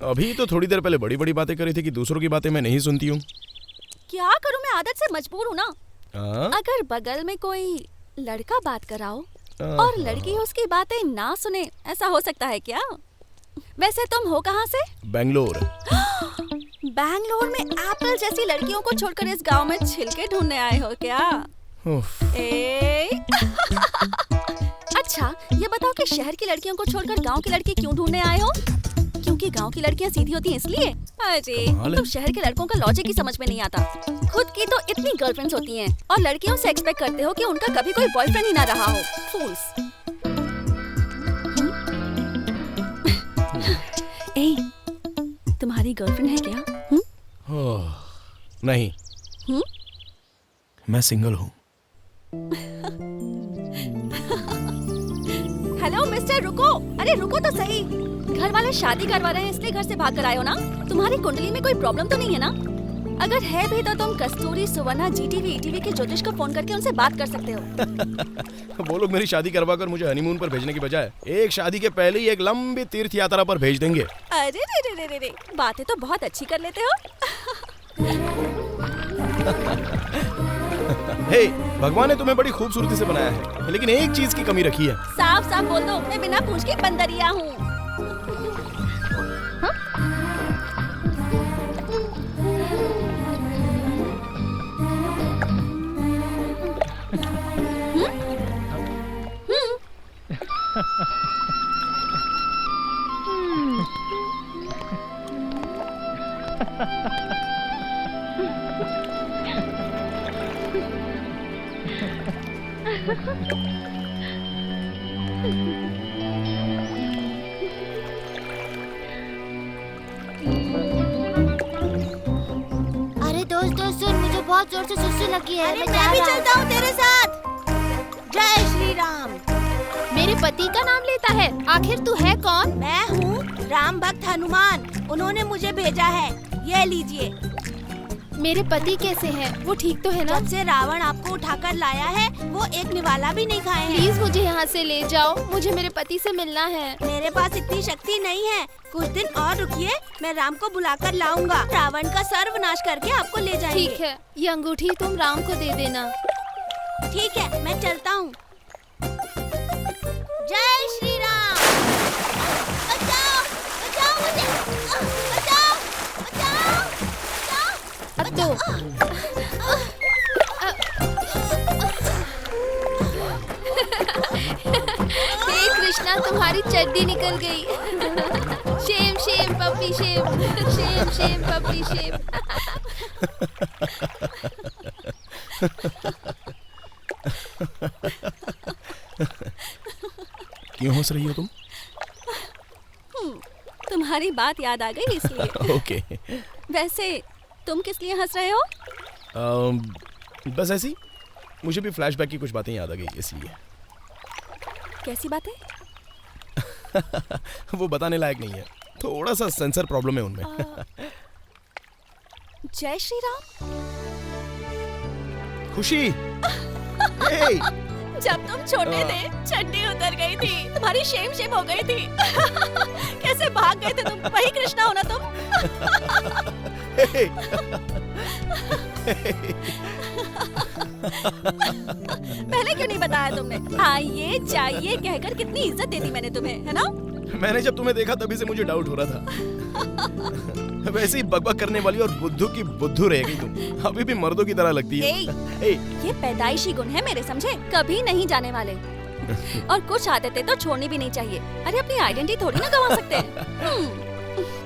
अभी तो थोड़ी देर पहले बड़ी बड़ी बातें करी थी कि दूसरों की बातें मैं नहीं सुनती हूँ। क्या करूं, मैं आदत से मजबूर हूँ ना। अगर बगल में कोई लड़का बात कराओ और लड़की उसकी बातें ना सुने, ऐसा हो सकता है क्या? वैसे तुम हो कहाँ से? बेंगलोर। बैंगलोर में एप्पल जैसी लड़कियों को छोड़कर इस गांव में छिलके ढूंढने आए हो क्या? अच्छा ये बताओ कि शहर की लड़कियों को छोड़कर गांव की लड़की क्यों ढूंढने आए हो? क्योंकि गांव की लड़कियां सीधी होती हैं इसलिए? अरे तुम शहर के लड़कों का लॉजिक ही समझ में नहीं आता। खुद की तो इतनी गर्लफ्रेंड्स होती हैं और लड़कियों से एक्सपेक्ट करते हो कि उनका कभी कोई बॉयफ्रेंड ही ना रहा हो। फूल्स। तुम्हारी गर्लफ्रेंड है क्या? नहीं। मैं सिंगल हूँ। हेलो मिस्टर, रुको। अरे रुको तो सही। घर वाले शादी करवा रहे हैं इसलिए घर से भाग कर आए हो ना? तुम्हारी कुंडली में कोई प्रॉब्लम तो नहीं है ना? अगर है भी तो तुम कस्तूरी, सुवर्णा, जीटीवी, ईटीवी के ज्योतिष को फोन करके उनसे बात कर सकते हो। वो लोग मेरी शादी करवा कर मुझे हनीमून पर भेजने की बजाय एक शादी के पहले ही एक लंबी तीर्थ यात्रा पर भेज देंगे। अरे रे रे रे रे, बातें तो बहुत अच्छी कर लेते हो। हे, भगवान ने तुम्हें बड़ी खूबसूरती से बनाया है, लेकिन एक चीज की कमी रखी है। साफ साफ बोल दो, मैं बिना पूछ के बंदरिया हूँ। अरे दोस्त सुन, मुझे बहुत जोर से सुस्ती लगी है। मैं भी चलता हूँ तेरे साथ। जय श्री राम। मेरे पति का नाम लेता है, आखिर तू है कौन? मैं हूँ राम भक्त हनुमान, उन्होंने मुझे भेजा है। ये लीजिए। मेरे पति कैसे हैं? वो ठीक तो है ना? जब से रावण आपको उठाकर लाया है, वो एक निवाला भी नहीं खाए हैं। प्लीज मुझे यहाँ से ले जाओ, मुझे मेरे पति से मिलना है। मेरे पास इतनी शक्ति नहीं है, कुछ दिन और रुकिए, मैं राम को बुलाकर लाऊंगा। रावण का सर्वनाश करके आपको ले जाएंगे। ठीक है, ये अंगूठी तुम राम को दे देना। ठीक है, मैं चलता हूँ। जय श्री राम। बचाओ, बचाओ मुझे, बचाओ, बचाओ, बचाओ। अब तो हे कृष्णा, तुम्हारी चड्डी निकल गई। Shem shame puppy shame, Shem shame puppy shame. क्यों हंस रही हो तुम? तुम्हारी बात याद आ गई इसलिए। ओके। वैसे तुम किस लिए हंस रहे हो? बस ऐसी, मुझे भी फ्लैशबैक की कुछ बातें याद आ गई इसलिए। कैसी बातें? वो बताने लायक नहीं है, थोड़ा सा सेंसर प्रॉब्लम है उनमें। जय श्री राम। खुशी। जब तुम छोटे थे, चड्डी उतर गई थी, तुम्हारी शेम शेम हो गई थी। कैसे भाग गए थे तुम? वही कृष्णा हो ना तुम? पहले क्यों नहीं बताया तुमने? आइए जाइए कहकर कितनी इज्जत देती मैंने तुम्हें, है ना? मैंने जब तुम्हें देखा तभी से मुझे डाउट हो रहा था। वैसे ही बकबक करने वाली और बुद्धू की बुद्धू रह गई तुम। अभी भी मर्दों की तरह लगती है। ये पैदाइशी गुण है मेरे, समझे? कभी नहीं जाने वाले। और कुछ आदतें तो छोड़नी भी नहीं चाहिए। अरे अपनी आइडेंटिटी थोड़ी ना गंवा सकते हैं।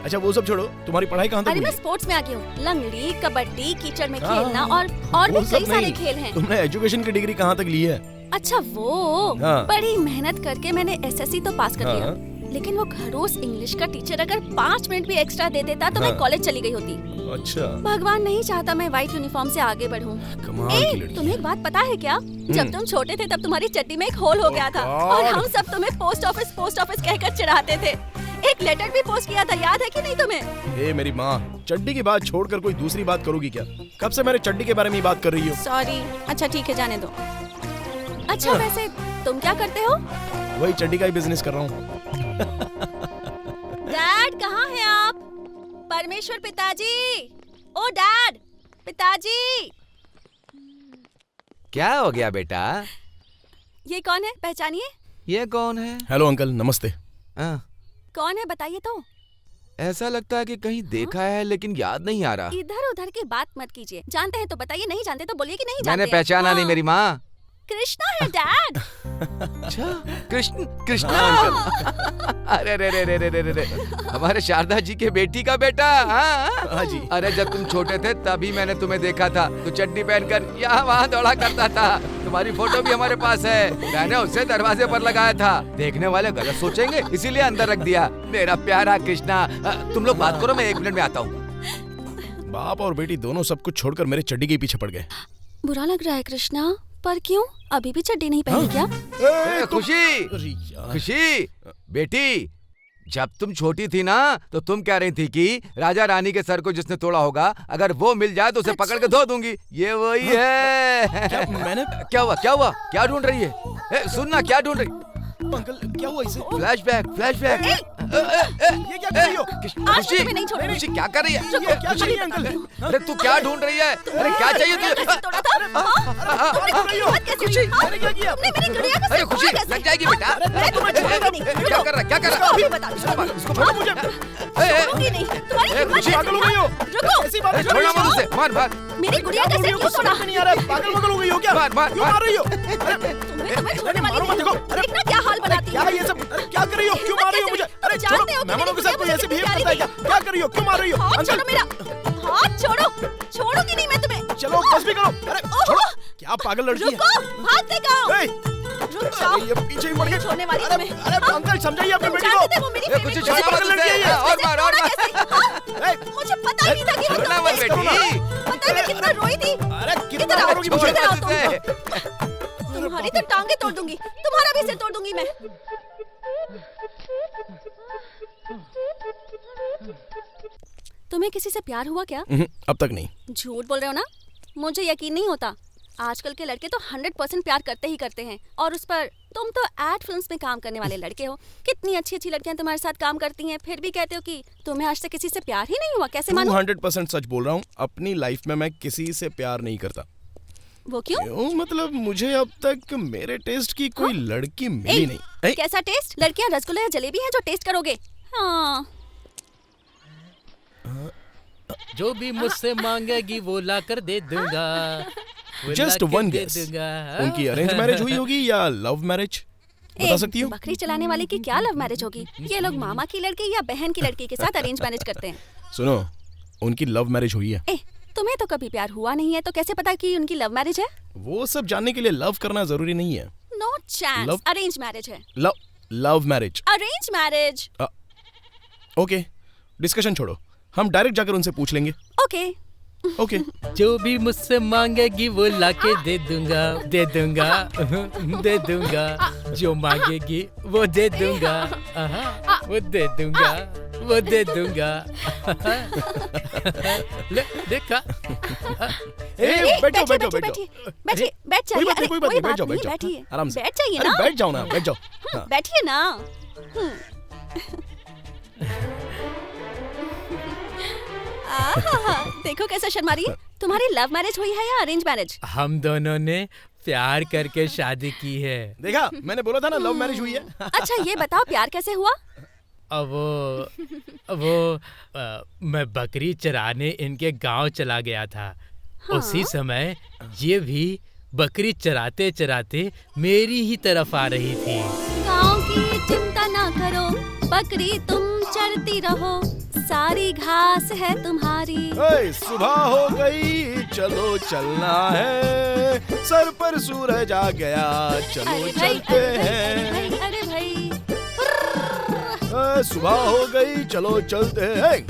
अच्छा वो सब छोड़ो, तुम्हारी पढ़ाई कहाँ तक हुई? अरे मैं स्पोर्ट्स में आ गई हूँ। लंगड़ी, कबड्डी, कीचड़ में खेलना और भी कई सारे खेल हैं। तुमने एजुकेशन की डिग्री कहाँ तक ली है? अच्छा वो, बड़ी मेहनत करके मैंने एसएससी तो पास कर लिया, लेकिन वो खड़ूस इंग्लिश का टीचर अगर 5 मिनट भी एक्स्ट्रा दे देता तो मैं कॉलेज चली गई होती। अच्छा। भगवान नहीं चाहता मैं व्हाइट यूनिफॉर्म से आगे बढ़ूं। तुम्हें एक बात पता है क्या? जब तुम छोटे थे तब तुम्हारी चड्डी में एक होल हो गया था और हम सब तुम्हें पोस्ट ऑफिस कहकर चिढ़ाते थे। एक लेटर भी पोस्ट किया था, याद है कि नहीं तुम्हें? ए मेरी माँ, चड्डी की बात छोड़कर कोई दूसरी बात करोगी क्या? कब से मेरे चड्डी के बारे में बात कर रही हो? सॉरी। अच्छा ठीक है, जाने दो। अच्छा वैसे तुम क्या करते हो? वही चड्डी का ही बिजनेस कर रहा हूँ। डैड कहाँ हैं आप? परमेश्वर पिताजी, ओ डैड, पिताजी। क्या हो गया बेटा? ये कौन है, पहचानिए? ये कौन है? हेलो अंकल, नमस्ते। कौन है बताइए तो। ऐसा लगता है कि कहीं देखा है लेकिन याद नहीं आ रहा। इधर उधर की बात मत कीजिए, जानते हैं तो बताइए, नहीं जानते तो बोलिए कि नहीं जानते। मैंने पहचाना नहीं मेरी माँ। कृष्णा है डैड। अच्छा कृष्णा। अरे रे रे रे रे रे रे, हमारे शारदा जी के बेटी का बेटा। हाँ जी। अरे जब तुम छोटे थे तभी मैंने तुम्हें देखा था, तो चड्डी पहनकर यहाँ वहाँ दौड़ा करता था। तुम्हारी फोटो भी हमारे पास है, मैंने उसे दरवाजे पर लगाया था। देखने वाले गलत सोचेंगे इसीलिए अंदर रख दिया। मेरा प्यारा कृष्णा, तुम लोग बात करो, मैं 1 मिनट में आता हूँ। बाप और बेटी दोनों सब कुछ छोड़कर मेरे चड्डी के पीछे पड़ गए। बुरा लग रहा है कृष्णा, पर क्यों? अभी भी चड्डी नहीं पहनी क्या? खुशी बेटी, जब तुम छोटी थी ना तो तुम कह रही थी कि राजा रानी के सर को जिसने तोड़ा होगा अगर वो मिल जाए तो उसे पकड़ के धो दूंगी। ये वही है। क्या हुआ क्या ढूंढ रही है? सुनना, क्या ढूंढ रही? अंकल क्या हुआ इसे? फ्लैशबैक। ये क्या कर रही हो? खुशी क्या कर रही है? क्या चाहिए अंकल? अरे तू क्या ढूंढ रही है? अरे क्या चाहिए तुझे? अरे खुशी लग जाएगी बेटा। क्या कर रहा है? छोड़ना मत उसे, मार। मेरी गुड़िया कैसे क्यों तोड़ा? पागल हो गई हो क्या? मार। क्यों मार रही हो? तुम्हें छोड़ने वाली नहीं हूँ। देखना क्या हाल बनाती क्या ये सब? अरे क्या कर रही हो? क्यों मार रही हो मुझे? अरे छोड़ो, मेहमानों के साथ कोई ऐसे बिहेव करता है क्या? क्या कर रही हो? क्यों मार रही हो? हाथ छोड़ो मेरा, हाथ छोड़ोगी नहीं मैं तुम्हें। चलो बस भी करो। अरे छोड़ो, क्या पागल लड़की है? रुको, भाग देगा। रुक जाओ, ये पीछे ही पड़ गई। छोड़ने वाली अरे अंकल समझाइए अपनी बेटी को। कुछ छोड़ना मत उसे। और मार। मुझे पता ही नहीं था कि वो छोड़ना मत बेटी। पता नहीं कितना रोई थी। अरे कितना मारोगी मुझे? तुम्हारी तो टांगे तोड़ दूंगी, तुम्हारा भी सिर तोड़ दूंगी मैं। तुम्हें किसी से प्यार हुआ क्या? अब तक नहीं। झूठ बोल रहे हो ना? मुझे यकीन नहीं होता। आजकल के लड़के तो 100% प्यार करते ही करते हैं, और उस पर तुम तो एड फिल्म्स में काम करने वाले लड़के हो। कितनी अच्छी लड़कियां तुम्हारे साथ काम करती हैं, फिर भी कहते हो कि तुम्हें आज तक किसी से प्यार ही नहीं हुआ। कैसे मानूं? 100% सच बोल रहा हूँ। अपनी लाइफ में मैं किसी से प्यार नहीं करता। वो क्यों? मतलब मुझे अब तक मेरे टेस्ट की कोई लड़की मिली नहीं। कैसा टेस्ट? लड़कियां रसगुल्ला या जलेबी है जो टेस्ट करोगे? हाँ। जो भी मुझसे मांगेगी वो लाकर दे दूंगा। जस्ट वन गेस, उनकी अरेंज मैरिज हुई होगी या लव मैरिज? बता सकती हो? बकरी चलाने वाले की क्या लव मैरिज होगी? ये लोग मामा की लड़की या बहन की लड़की के साथ अरेंज मैरिज करते हैं। सुनो, उनकी लव मैरिज हुई है। तुम्हें तो कभी प्यार हुआ नहीं है, तो कैसे पता कि उनकी लव मैरिज है? वो सब जानने के लिए लव करना जरूरी नहीं है। नो चांस, अरेंज मैरिज है। Love marriage. Arrange marriage. Okay, discussion छोड़ो, हम डायरेक्ट जाकर उनसे पूछ लेंगे। ओके। जो भी मुझसे मांगेगी वो लाके दे दूंगा। जो मांगेगी वो दे दूंगा। वो दे दूंगा। ले देखा। बैठो। बैठ जाइए। कोई बात नहीं, बैठ जाओ आराम से। बैठ जाइए ना। बैठ जाओ ना, बैठ जाओ। बैठिए ना। देखो कैसा शर्मा रही है। तुम्हारी लव मैरिज हुई है या अरेंज मैरिज? हम दोनों ने प्यार करके शादी की है। देखा, मैंने बोला था ना लव मैरिज हुई है। अच्छा ये बताओ, प्यार कैसे हुआ? वो मैं बकरी चराने इनके गांव चला गया था। हाँ? उसी समय ये भी बकरी चराते चराते मेरी ही तरफ आ रही थी। गांव की चिंता ना करो, बकरी तुम चरती रहो, सारी घास है तुम्हारी। सुबह हो गई, चलो चलना है, सर पर सूरज आ गया, चलो चलते हैं। अरे भाई सुबह हो गई, चलो चलते हैं।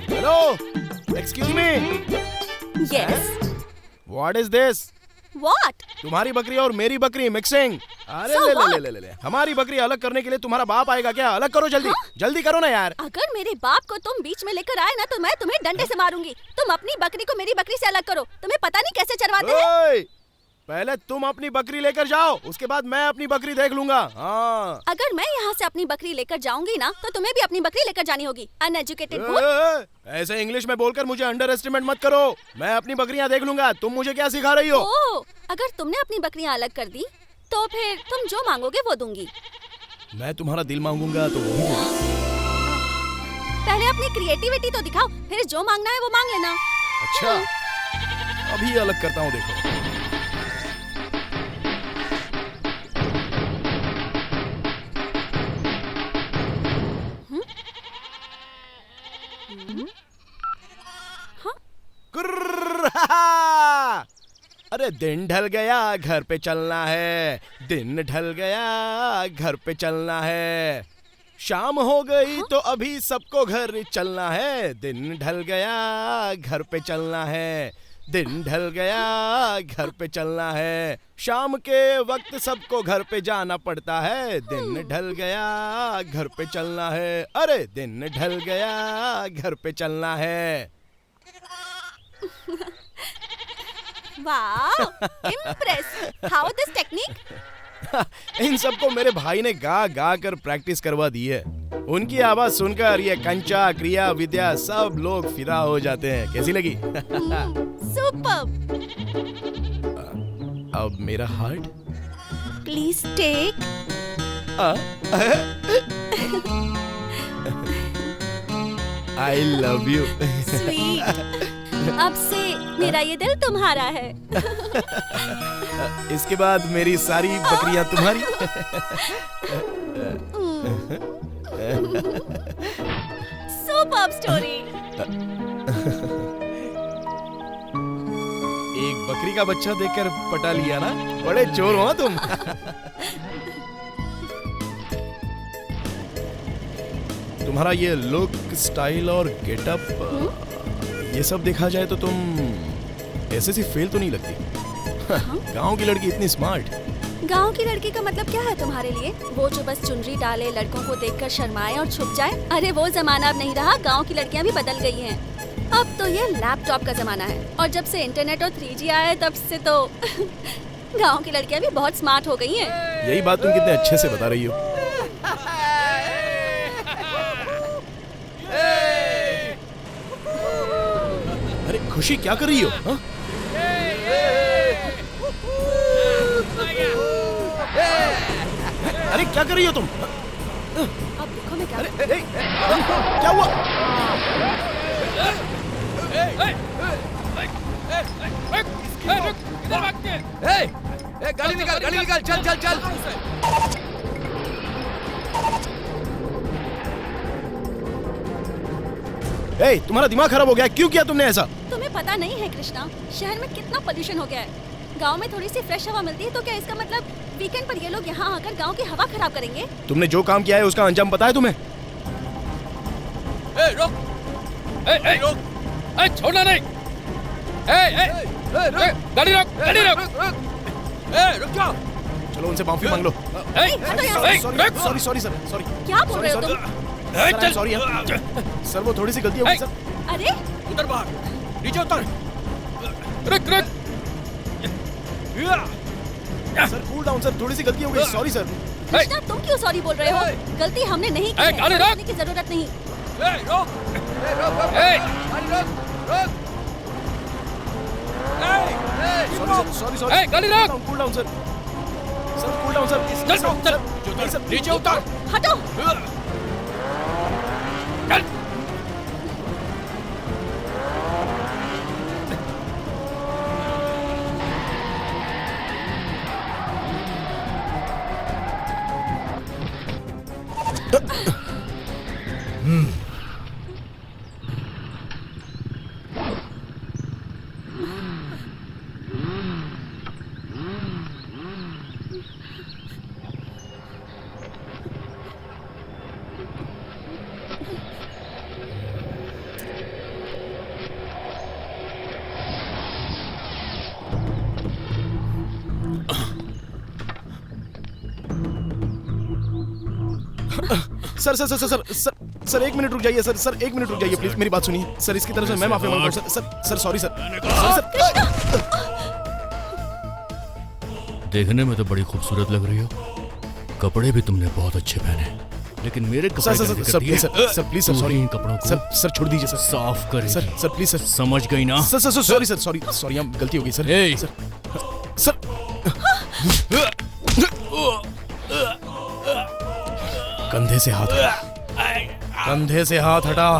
Hello, excuse me. Yes. What is this? What? तुम्हारी बकरी और मेरी बकरी मिक्सिंग। अरे ले। हमारी बकरी अलग करने के लिए तुम्हारा बाप आएगा क्या? अलग करो जल्दी। जल्दी करो ना यार। अगर मेरे बाप को तुम बीच में लेकर आए ना तो मैं तुम्हें डंडे से मारूंगी। तुम अपनी बकरी को मेरी बकरी से अलग करो। तुम्हें पता नहीं कैसे चरवाते हैं। पहले तुम अपनी बकरी लेकर जाओ, उसके बाद मैं अपनी बकरी देख लूंगा। हाँ। अगर मैं यहाँ से अपनी बकरी लेकर जाऊंगी ना तो तुम्हें भी अपनी बकरी लेकर जानी होगी। अनएजुकेटेड। ऐसे इंग्लिश में बोलकर मुझे अंडर एस्टिमेट मत करो। मैं अपनी बकरियाँ देख लूंगा, तुम मुझे क्या सिखा रही हो? अगर तुमने अपनी बकरियाँ अलग कर दी तो फिर तुम जो मांगोगे वो दूंगी। मैं तुम्हारा दिल मांगूंगा तो वो भी दूंगी। पहले अपनी क्रिएटिविटी तो दिखाओ, फिर जो मांगना है वो मांग लेना। अच्छा, अभी अलग करता हूँ, देखो। अरे दिन ढल गया, घर पे चलना है। दिन ढल गया, घर पे चलना है। शाम हो गई तो अभी सबको घर चलना है। दिन ढल गया, घर पे चलना है। दिन ढल गया घर पे चलना है, शाम के वक्त सबको घर पे जाना पड़ता है। दिन ढल गया घर पे चलना है, अरे दिन ढल गया घर पे चलना है। Wow, impress. How this technique? इन सबको मेरे भाई ने गा गा कर प्रैक्टिस करवा दी है। उनकी आवाज सुनकर ये कंचा, क्रिया, विद्या सब लोग फिदा हो जाते हैं। कैसी लगी? सुपर्ब। अब मेरा heart please take. I love you. Sweet. अब से मेरा ये दिल तुम्हारा है। इसके बाद मेरी सारी बकरियां तुम्हारी। Superb story. एक बकरी का बच्चा देखकर पटा लिया ना? बड़े चोर हो तुम। तुम्हारा ये लुक, स्टाइल और गेटअप, ये सब देखा जाए तो तुम ऐसे सी फेल तो नहीं लगती। गांव की लड़की इतनी स्मार्ट। गांव की लड़की का मतलब क्या है तुम्हारे लिए? वो जो बस चुनरी डाले, लड़कों को देखकर शर्माए और छुप जाए? अरे वो जमाना अब नहीं रहा। गांव की लड़कियां भी बदल गई हैं। अब तो ये लैपटॉप का जमाना है, और जब से इंटरनेट और 3G आया है तब से तो गांव की लड़कियां भी बहुत स्मार्ट हो गई हैं। यही बात तुम कितने अच्छे से बता रही हो। अरे खुशी क्या कर रही हो? हा? अरे क्या कर रही हो तुम? अब देखो मैं क्या। अरे क्या हुआ? गाड़ी निकाल, गाड़ी निकाल, चल चल चल। तुम्हारा दिमाग खराब हो गया? क्यों किया तुमने ऐसा? तुम्हें पता नहीं है कृष्णा, शहर में कितना पोल्यूशन हो गया है। गांव में थोड़ी सी फ्रेश हवा मिलती है तो क्या इसका मतलब वीकेंड पर ये लोग यहाँ आकर गांव की हवा खराब करेंगे? तुमने जो काम किया है उसका अंजाम पता है तुम्हें? रोक! रोक! छोड़ना नहीं! गाड़ी रोक! गाड़ी रोक! रुक जाओ! चलो उनसे माफी मांग लो। Sorry sorry sir, sorry. क्या बोल रहे हो तुम? सॉरी सर, वो थोड़ी सी गलती हो गई सर। अरे उतर बाहर, नीचे उतर। रुक रुक। सर कूल डाउन सर, थोड़ी सी गलती हो गई। Sorry sir. कृष्णा तुम क्यों सॉरी बोल रहे हो? गलती हमने नहीं की है, बोलने की जरूरत नहीं। Sorry sorry. गाड़ी रोक। Cool down sir. Sir cool down sir. चल नीचे उतर। हटो। Sir sir sir sir sir sir 1 minute रुक जाइए सर। सर 1 मिनट रुक जाइए प्लीज, मेरी बात सुनिए सर। इसकी तरफ से मैं माफी मांगता हूँ sir. Sir sir sorry sir. देखने में तो बड़ी खूबसूरत लग रही हो, कपड़े भी तुमने बहुत अच्छे पहने, लेकिन मेरे कपड़े sir sir sir please sir, please sir, sorry. इन कपड़ों को सर सर छोड़ दीजिए सर। साफ कर सर सर प्लीज सर। समझ गई ना? Sir sir sorry sir, sorry sorry, हम गलती हो गई सर। सर कंधे से हाथ हटा, कंधे से हाथ हटा।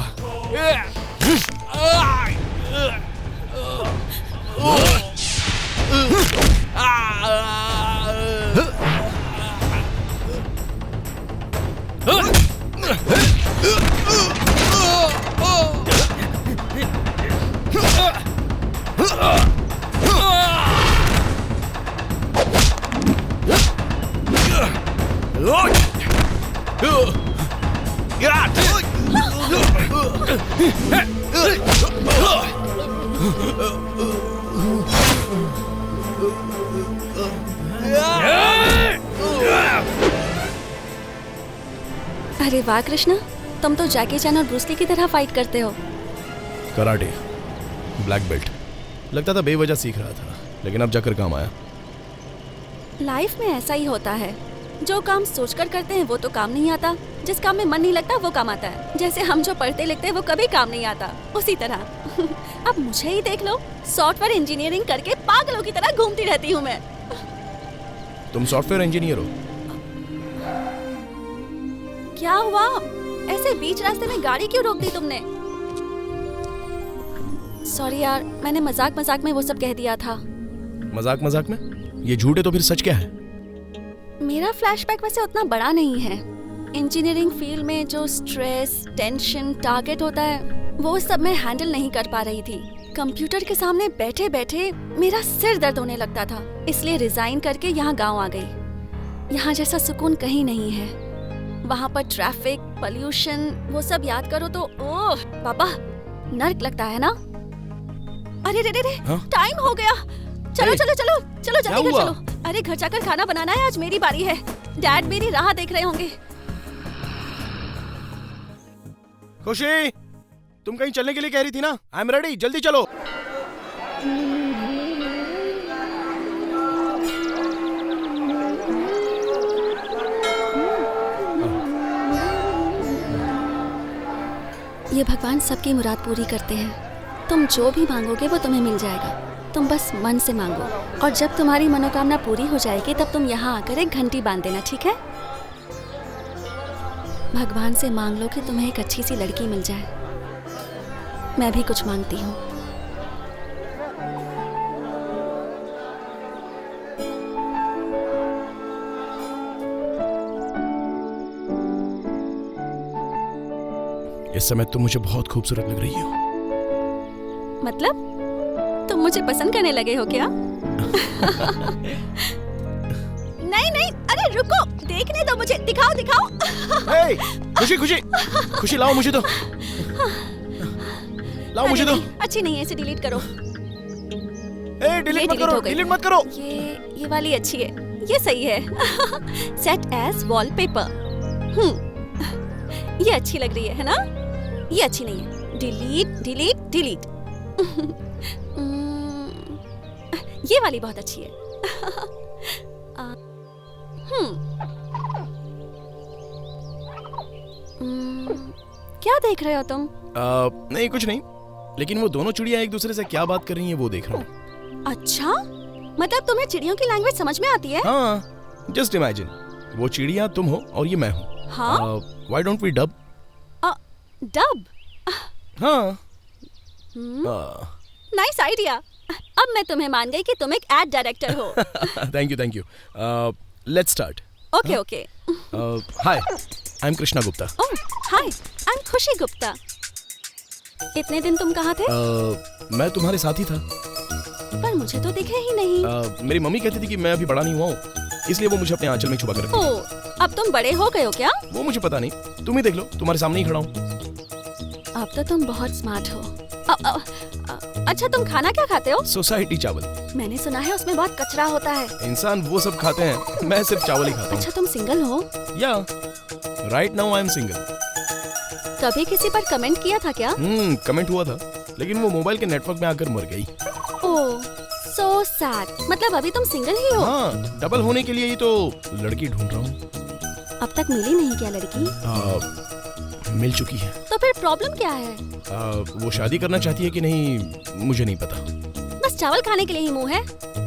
अरे वाह कृष्णा, तुम तो जैकी चैन और ब्रूस ली की तरह फाइट करते हो। Karate, black belt. लगता था बेवजह सीख रहा था, लेकिन अब जाकर काम आया। लाइफ में ऐसा ही होता है, जो काम सोचकर करते हैं वो तो काम नहीं आता, जिस काम में मन नहीं लगता वो काम आता है। जैसे हम जो पढ़ते लिखते हैं वो कभी काम नहीं आता, उसी तरह अब मुझे ही देख लो, सॉफ्टवेयर इंजीनियरिंग करके पागलों की तरह घूमती रहती हूँ मैं। तुम सॉफ्टवेयर इंजीनियर हो? क्या हुआ? ऐसे बीच रास्ते में गाड़ी क्यों रोक दी तुमने? सॉरी यार, मैंने मजाक मजाक में वो सब कह दिया था। मजाक मजाक में? ये झूठ है तो फिर सच क्या है? मेरा फ्लैशबैक वैसे उतना बड़ा नहीं है। इंजीनियरिंग फील्ड में जो स्ट्रेस, टेंशन, टारगेट होता है वो सब मैं हैंडल नहीं कर पा रही थी। कंप्यूटर के सामने बैठे बैठे मेरा सिर दर्द होने लगता था, इसलिए रिजाइन करके यहाँ गांव आ गई। यहाँ जैसा सुकून कहीं नहीं है। वहाँ पर ट्रैफिक, पोल्यूशन, वो सब याद करो तो ओह बाबा, नर्क लगता है ना। अरे रे रे रे, टाइम हो गया। चलो चलो चलो चलो जल्दी कर चलो। अरे घर जाकर खाना बनाना है, आज मेरी बारी है। डैड मेरी राह देख रहे होंगे। खुशी, तुम कहीं चलने के लिए कह रही थी ना? आई एम रेडी, जल्दी चलो। ये भगवान सबकी मुराद पूरी करते हैं। तुम जो भी मांगोगे वो तुम्हें मिल जाएगा, तुम बस मन से मांगो। और जब तुम्हारी मनोकामना पूरी हो जाएगी तब तुम यहाँ आकर एक घंटी बांध देना, ठीक है? भगवान से मांग लो कि तुम्हें एक अच्छी सी लड़की मिल जाए। मैं भी कुछ मांगती हूँ। इस समय तुम मुझे बहुत खूबसूरत लग रही हो। मतलब तुम मुझे पसंद करने लगे हो क्या? नहीं नहीं, अरे रुको, देखने दो मुझे, दिखाओ दिखाओ। hey, खुशी खुशी खुशी, लाओ मुझे दो, लाओ मुझे दो। अच्छी नहीं है, इसे डिलीट करो। डिलीट मत करो, डिलीट मत करो। ये वाली अच्छी है, ये सही है। Set as wallpaper. ये अच्छी लग रही है ना? ये अच्छी नहीं है, डिलीट डिलीट डिलीट। ये वाली बहुत अच्छी है। क्या देख रहे हो तुम? नहीं कुछ नहीं, लेकिन वो दोनों चिड़िया एक दूसरे से क्या बात कर रही हैं वो देख रहा हूँ। अच्छा, मतलब तुम्हें चिड़ियों की लैंग्वेज समझ में आती है? हाँ, जस्ट इमेजिन, वो चिड़िया तुम हो और ये मैं हूँ। हाँ? Why don't we dub? Dub? हाँ। Nice idea. अब मैं तुम्हें मान गई कि तुम एक एड डायरेक्टर हो। Thank you thank you. Let's start. Okay okay. Hi, I am Krishna Gupta. Oh hi, I am Khushi Gupta. इतने दिन तुम कहाँ थे? मैं तुम्हारे साथ ही था। पर मुझे तो दिखे ही नहीं। मेरी मम्मी कहती थी कि मैं अभी बड़ा नहीं हुआ हूँ, इसलिए वो मुझे अपने आंचल में छुपा कर रखती। ओह, अब तुम बड़े हो गए हो क्या? वो मुझे पता नहीं, तुम ही देख लो, तुम्हारे सामने ही खड़ा हूँ। अब तो तुम बहुत स्मार्ट हो। अच्छा, तुम खाना क्या खाते हो? सोसाइटी चावल। मैंने सुना है उसमें बहुत कचरा होता है। इंसान वो सब खाते हैं, मैं सिर्फ चावल ही खाता हूँ। अच्छा, तुम सिंगल हो? या, right now I am single. कभी किसी पर कमेंट किया था क्या? कमेंट हुआ था, लेकिन वो मोबाइल के नेटवर्क में आकर मर गई। ओह, सो सैड। मतलब अभी तुम सिंगल ही हो? हाँ, डबल होने के लिए ही तो लड़की ढूंढ रहा हूँ। अब तक मिली नहीं क्या लड़की? मिल चुकी है। तो फिर प्रॉब्लम क्या है? वो शादी करना चाहती है कि नहीं मुझे नहीं पता। बस चावल खाने के लिए ही मुंह है?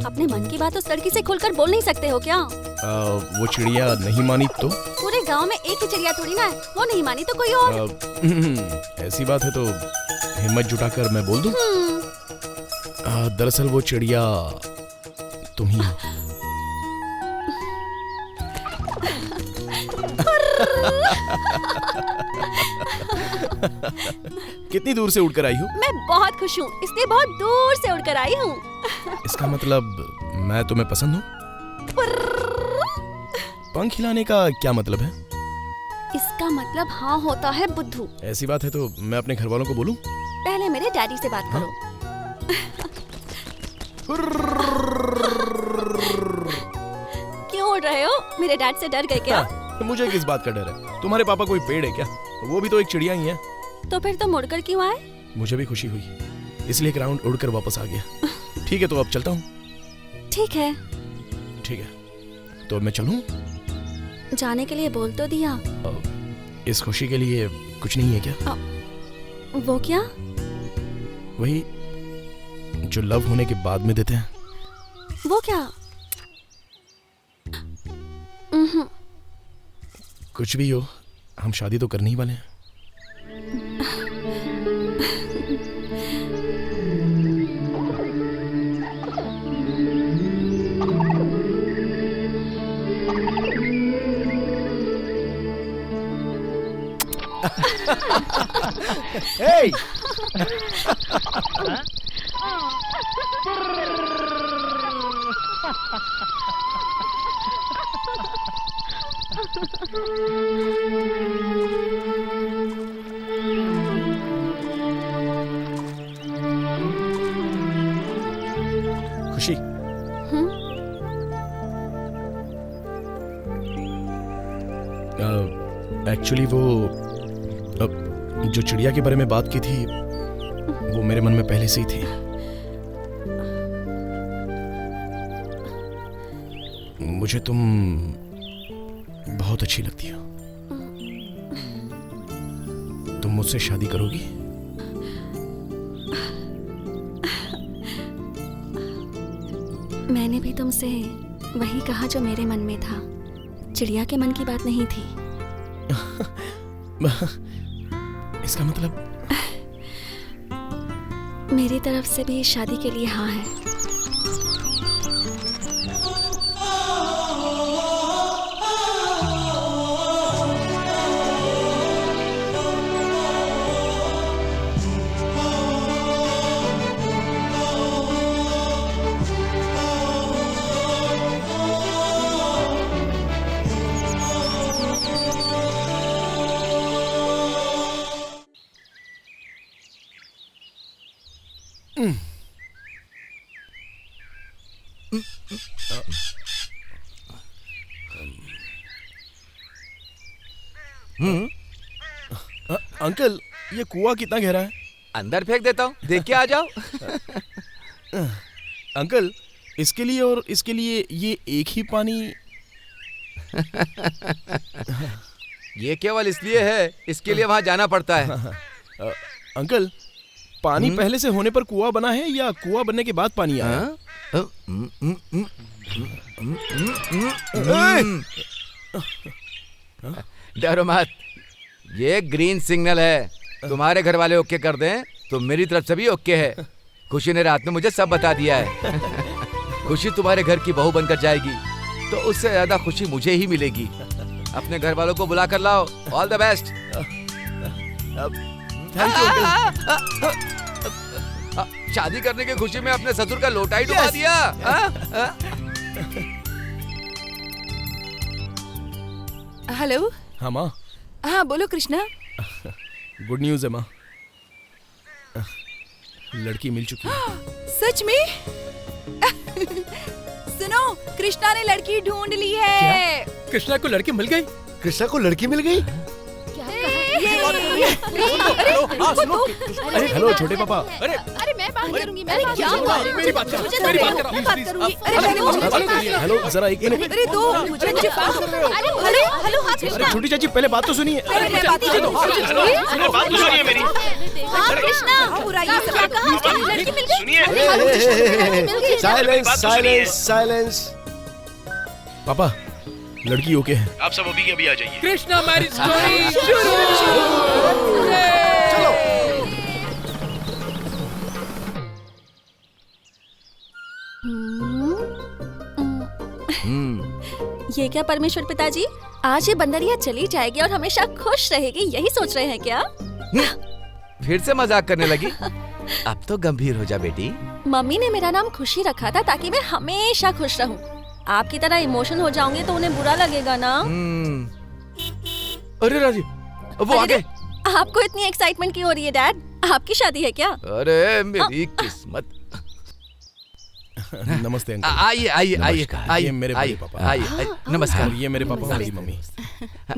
अपने मन की बात उस लड़की से खुलकर बोल नहीं सकते हो क्या? वो चिड़िया नहीं मानी तो? पूरे गांव में एक ही चिड़िया थोड़ी ना है, वो नहीं मानी तो कोई और। ऐसी बात है तो हिम्मत जुटाकर मैं बोल दूं? दरअसल वो चिड़िया तुम ही हो। कितनी दूर से उड़कर आई हो? मैं बहुत खुश हूँ, इसलिए बहुत दूर से उड़कर आई हूँ। इसका मतलब मैं तुम्हें पसंद हूँ? पंख हिलाने का क्या मतलब है? इसका मतलब हाँ होता है बुद्धू। ऐसी बात है तो मैं अपने घर वालों को बोलूं? पहले मेरे डैडी से बात करो। क्यों उड़ रहे हो? मेरे डैड से डर गए क्या? मुझे किस बात का डर है? तुम्हारे पापा कोई पेड़ है क्या? वो भी तो एक चिड़िया ही है। तो फिर तुम उड़कर क्यों आए? मुझे भी खुशी हुई, इसलिए एक राउंड उड़कर वापस आ गया। ठीक है, तो अब चलता हूँ। ठीक है। ठीक है, तो अब मैं चलूँ? जाने के लिए बोल तो दिया। इस खुशी के लिए कुछ नहीं है क्या? वो क्या? वही जो लव होने के बाद में देते हैं। वो क्या? कुछ भी हो, हम शादी तो करने ही वाले हैं। Hey! खुशी, एक्चुअली वो जो चिड़िया के बारे में बात की थी वो मेरे मन में पहले से ही थी। मुझे तुम बहुत अच्छी लगती हो। तुम मुझसे शादी करोगी? मैंने भी तुमसे वही कहा जो मेरे मन में था। चिड़िया के मन की बात नहीं थी। इसका मतलब? मेरी तरफ से भी शादी के लिए हाँ है। अंकल, ये कुआं कितना गहरा है? अंदर फेंक देता हूँ, देख के आ जाओ। अंकल, इसके लिए और इसके लिए ये एक ही पानी? ये केवल इसलिए है, इसके लिए वहां जाना पड़ता है। अंकल, पानी पहले से होने पर कुआं बना है या कुआं बनने के बाद पानी आया? डरो मत, ये ग्रीन सिग्नल है। तुम्हारे घर वाले ओके कर दें तो मेरी तरफ से भी ओके है। खुशी ने रात में मुझे सब बता दिया है। खुशी तुम्हारे घर की बहू बनकर जाएगी तो उससे ज्यादा खुशी मुझे ही मिलेगी। अपने घर वालों को बुला कर लाओ। All the best. Thank you uncle. शादी करने की खुशी में अपने ससुर का लोटा ही डुबा दिया। हेलो। हाँ माँ। हाँ बोलो कृष्णा। गुड न्यूज है माँ, लड़की मिल चुकी है। सच में? सुनो, कृष्णा ने लड़की ढूंढ ली है। कृष्णा को लड़की मिल गई? कृष्णा को लड़की मिल गई? अरे हेलो छोटे पापा। अरे मैं बात करूंगी। मैं क्या मेरी बात करो, मेरी बात करो। हेलो जरा एक मिनट। अरे दो मुझे बात कर रहे हो। हेलो हाँ अरे छोटी चाची पहले बात तो सुनिए। बात तो सुनिए मेरी। हाँ कृष्णा, पूरा ये सब कहा लड़की मिल गई। Silence silence silence. पापा, लड़की ओके है। आप सब अभी के अभी आ जाइए। कृष्णा मैरिज स्टोरी शुरू। ये क्या परमेश्वर पिताजी, आज ये बंदरिया चली जाएगी और हमेशा खुश रहेगी, यही सोच रहे हैं क्या? फिर से मजाक करने लगी? अब तो गंभीर हो जा बेटी। मम्मी ने मेरा नाम खुशी रखा था ताकि मैं हमेशा खुश रहूं। आपकी तरह इमोशनल हो जाऊंगी तो उन्हें बुरा लगेगा ना। अरे राजी, वो आ गए। आपको इतनी एक्साइटमेंट क्यों हो रही है डैड? आपकी शादी है क्या? अरे मेरी किस्मत। नमस्ते अंकल। आइए आइए आइए आइए ये मेरे बड़े पापा। आइए नमस्कार। और ये मेरे पापा और मेरी मम्मी।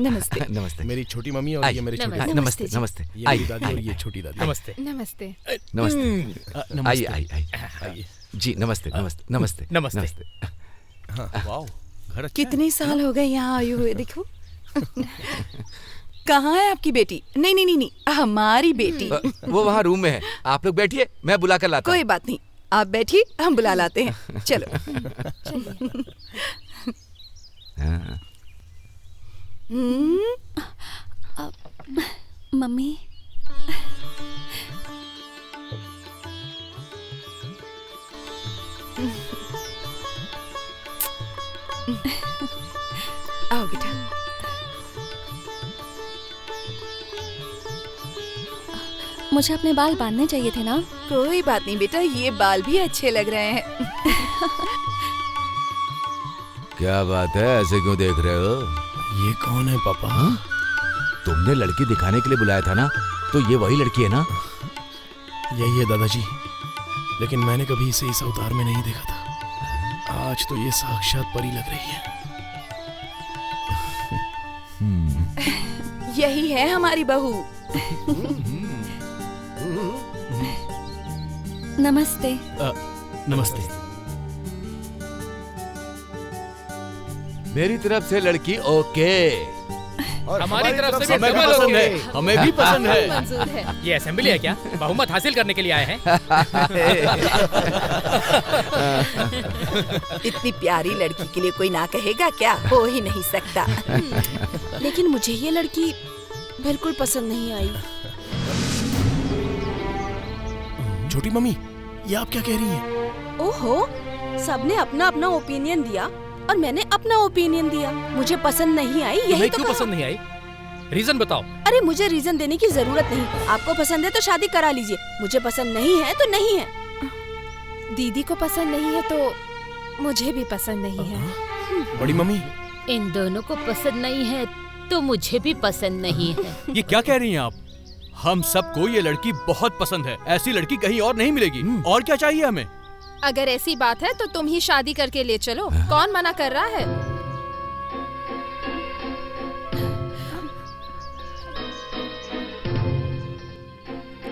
नमस्ते। नमस्ते। मेरी छोटी मम्मी और ये मेरे छोटे। नमस्ते नमस्ते। ये मेरी दादी और ये छोटी दादी। नमस्ते। नमस्ते। नमस्ते। आइए आइए आइए जी। नमस्ते नमस्ते नमस्ते नमस्ते। वाओ, घर अच्छा कितने साल हो गए यहाँ आए हुए, देखो। कहाँ है आपकी बेटी? नहीं नहीं नहीं नहीं, हमारी बेटी। वो वहाँ रूम में है, आप लोग बैठिए, मैं बुला कर लाता हूँ। कोई बात नहीं, आप बैठिए, हम बुला लाते हैं। चलो। मम्मी आओ बेटा। मुझे अपने बाल बांधने चाहिए थे ना। कोई बात नहीं बेटा, ये बाल भी अच्छे लग रहे हैं। क्या बात है, ऐसे क्यों देख रहे हो? ये कौन है पापा? तुमने लड़की दिखाने के लिए बुलाया था ना, तो ये वही लड़की है ना? यही है दादाजी, लेकिन मैंने कभी इसे इस अवतार में नहीं देखा था। आज तो ये साक्षात परी लग रही है। यही है हमारी बहू। नमस्ते। नमस्ते। मेरी तरफ से लड़की ओके। और हमारी तरफ से भी हमें भी डबल पसंद ओके। है, हमें भी पसंद है। मंजूर है। ये असेंबली है क्या? बहुमत हासिल करने के लिए आए हैं? इतनी प्यारी लड़की के लिए कोई ना कहेगा क्या? हो ही नहीं सकता। लेकिन मुझे ये लड़की बिल्कुल पसंद नहीं आई। छोटी मम्मी, ये आप क्या कह रही हैं? ओहो, सबने अपना अपना ओपिनियन दिया और मैंने अपना ओपिनियन दिया। मुझे पसंद नहीं आई, यही तुम्हें तो क्यों कहा। पसंद नहीं आई? रीजन बताओ। अरे मुझे रीजन देने की जरूरत नहीं। आपको पसंद है तो शादी करा लीजिए, मुझे पसंद नहीं है तो नहीं है। दीदी को पसंद नहीं है तो मुझे भी पसंद नहीं है। बड़ी मम्मी, इन दोनों को पसंद नहीं है तो मुझे भी पसंद नहीं है। ये क्या कह रही हैं आप? हम सबको ये लड़की बहुत पसंद है, ऐसी लड़की कहीं और नहीं मिलेगी। और क्या चाहिए हमें? अगर ऐसी बात है तो तुम ही शादी करके ले चलो, कौन मना कर रहा है?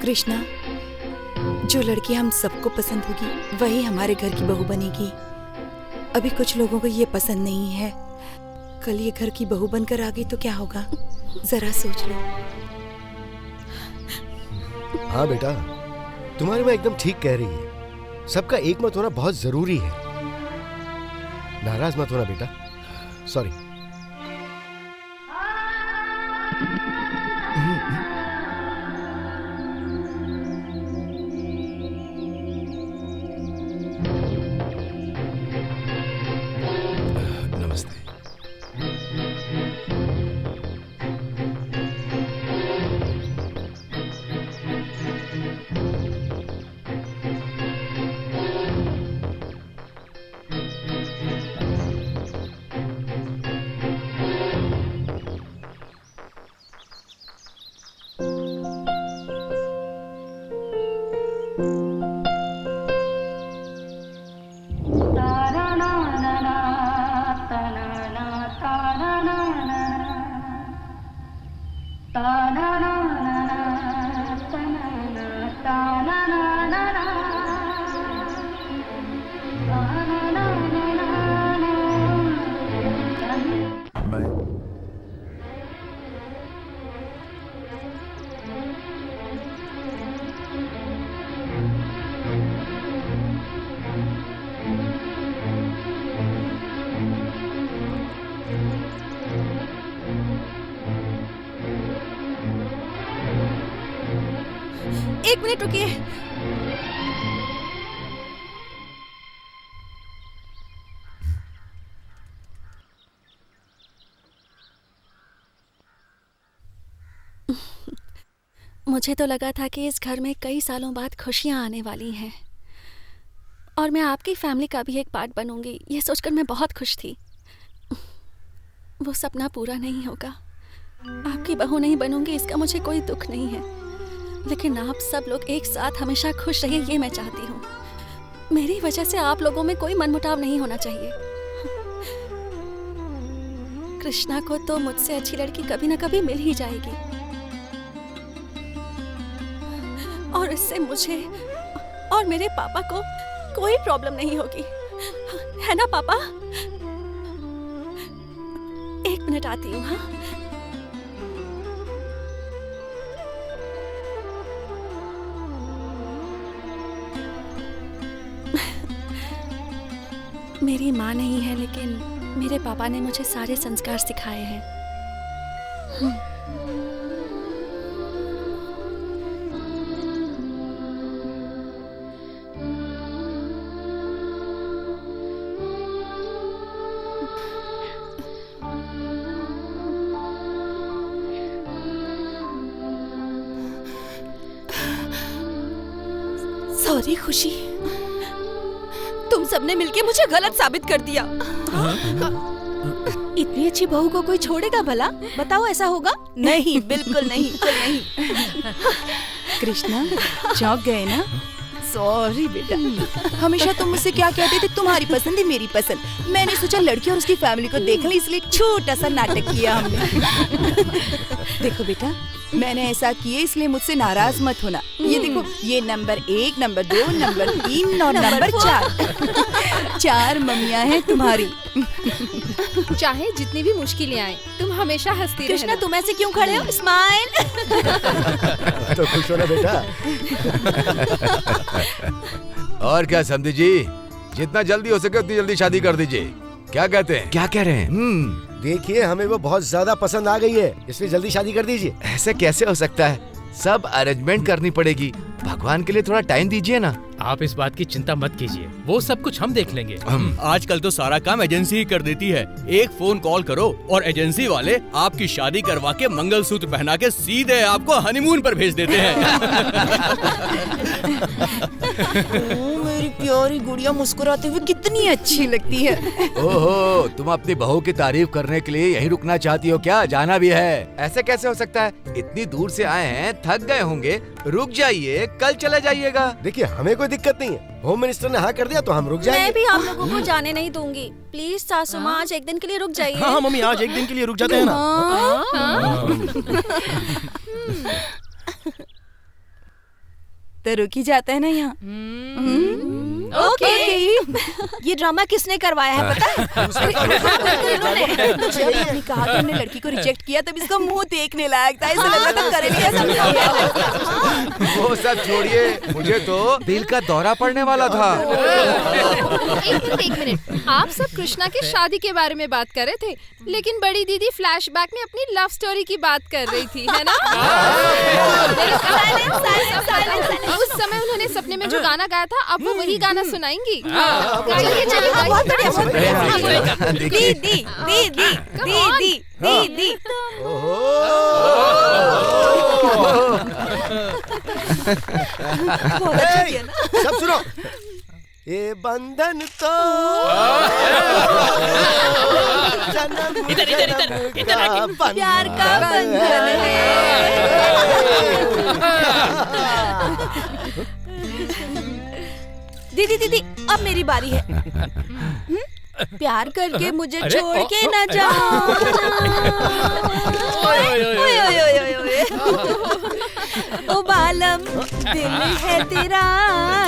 कृष्णा, जो लड़की हम सबको पसंद होगी वही हमारे घर की बहू बनेगी। अभी कुछ लोगों को ये पसंद नहीं है, कल ये घर की बहू बनकर आ गई तो क्या होगा? जरा सोच लो। हाँ बेटा, तुम्हारी माँ एकदम ठीक कह रही है। सबका एक मत होना बहुत जरूरी है। नाराज मत होना बेटा। सॉरी। नमस्ते। एक मिनट रुकिए। मुझे तो लगा था कि इस घर में कई सालों बाद खुशियां आने वाली हैं और मैं आपकी फैमिली का भी एक पार्ट बनूंगी, ये सोचकर मैं बहुत खुश थी। वो सपना पूरा नहीं होगा, आपकी बहू नहीं बनूंगी, इसका मुझे कोई दुख नहीं है, लेकिन आप सब लोग एक साथ हमेशा खुश रहिए, ये मैं चाहती हूँ। मेरी वजह से आप लोगों में कोई मनमुटाव नहीं होना चाहिए। कृष्णा को तो मुझसे अच्छी लड़की कभी ना कभी मिल ही जाएगी और इससे मुझे और मेरे पापा को कोई प्रॉब्लम नहीं होगी, है ना पापा? 1 मिनट आती हूँ। हाँ, मेरी माँ नहीं है लेकिन मेरे पापा ने मुझे सारे संस्कार सिखाए हैं। सॉरी खुशी, तुम सबने मिलके मुझे गलत साबित कर दिया। इतनी अच्छी बहू को कोई छोड़ेगा भला? बताओ ऐसा होगा? नहीं, बिल्कुल नहीं, बिल्कुल नहीं। कृष्णा चौंक गए ना? सॉरी बेटा, हमेशा तुम मुझसे क्या कहते थे, तुम्हारी पसंद है मेरी पसंद। मैंने सोचा लड़की और उसकी फैमिली को देख ले, इसलिए छोटा सा नाटक किया हमने। देखो बेटा, मैंने ऐसा किया इसलिए मुझसे नाराज मत होना। ये देखो, ये नंबर 1, नंबर 2, नंबर 3 और नंबर 4 4 मम्मियाँ हैं तुम्हारी। चाहे जितनी भी मुश्किलें आए, तुम हमेशा हंसती रहना। कृष्णा, तुम ऐसे क्यों खड़े हो? स्माइल। तो खुश हो ना बेटा। और क्या समझी जी, जितना जल्दी हो सके उतनी जल्दी शादी कर दीजिए। क्या कहते हैं? क्या कह रहे हैं? देखिए, हमें वो बहुत ज्यादा पसंद आ गई है, इसलिए जल्दी शादी कर दीजिए। ऐसे कैसे हो सकता है? सब अरेंजमेंट करनी पड़ेगी। भगवान के लिए थोड़ा टाइम दीजिए ना। आप इस बात की चिंता मत कीजिए, वो सब कुछ हम देख लेंगे। आजकल तो सारा काम एजेंसी ही कर देती है। एक फोन कॉल करो और एजेंसी वाले आपकी शादी करवा के मंगलसूत्र पहना के सीधे आपको हनीमून पर भेज देते हैं। मेरी प्यारी गुड़िया मुस्कुराते हुए कितनी अच्छी लगती है। ओहो, तुम अपनी बहू की तारीफ करने के लिए यहीं रुकना चाहती हो क्या? जाना भी है? ऐसे कैसे हो सकता है? इतनी दूर से आए हैं, थक गए होंगे, रुक जाइए, कल चले जाइएगा। देखिए, हमें कोई दिक्कत नहीं है। होम मिनिस्टर ने हाँ कर दिया तो हम रुक जाएंगे। मैं भी आप लोगों को जाने नहीं दूंगी। प्लीज सासू माँ, आज एक दिन के लिए रुक जाइए। हाँ मम्मी, आज एक दिन के लिए रुक जाते हैं ना। तो रुक ही जाता है ना यहाँ। ओके। ये ड्रामा किसने करवाया है पता है? जब आपने कहा कि हमने लड़की को रिजेक्ट किया तब इसका मुंह देखने लायक था, ऐसा लग रहा था करेंगे ऐसा। वो सब छोड़िए, मुझे तो दिल का दौरा पड़ने वाला था। एक मिनट, आप सब कृष्णा की शादी के बारे में बात कर रहे थे, लेकिन बड़ी दीदी फ्लैशबैक में अपनी लव स्टोरी की बात कर रही थी, है ना? उस समय उन्होंने सपने में जो गाना गाया था, अब वो वही गाना सुनाएंगी। चलिए दीदी, दीदी, दीदी, दीदी। बहुत अच्छा किया ना? सब सुनो, ये बंधन तो जन्म प्यार का बंधन है। दीदी दीदी, अब मेरी बारी है। प्यार करके मुझे छोड़ के न जाओ। ओ बालम, दिल है तेरा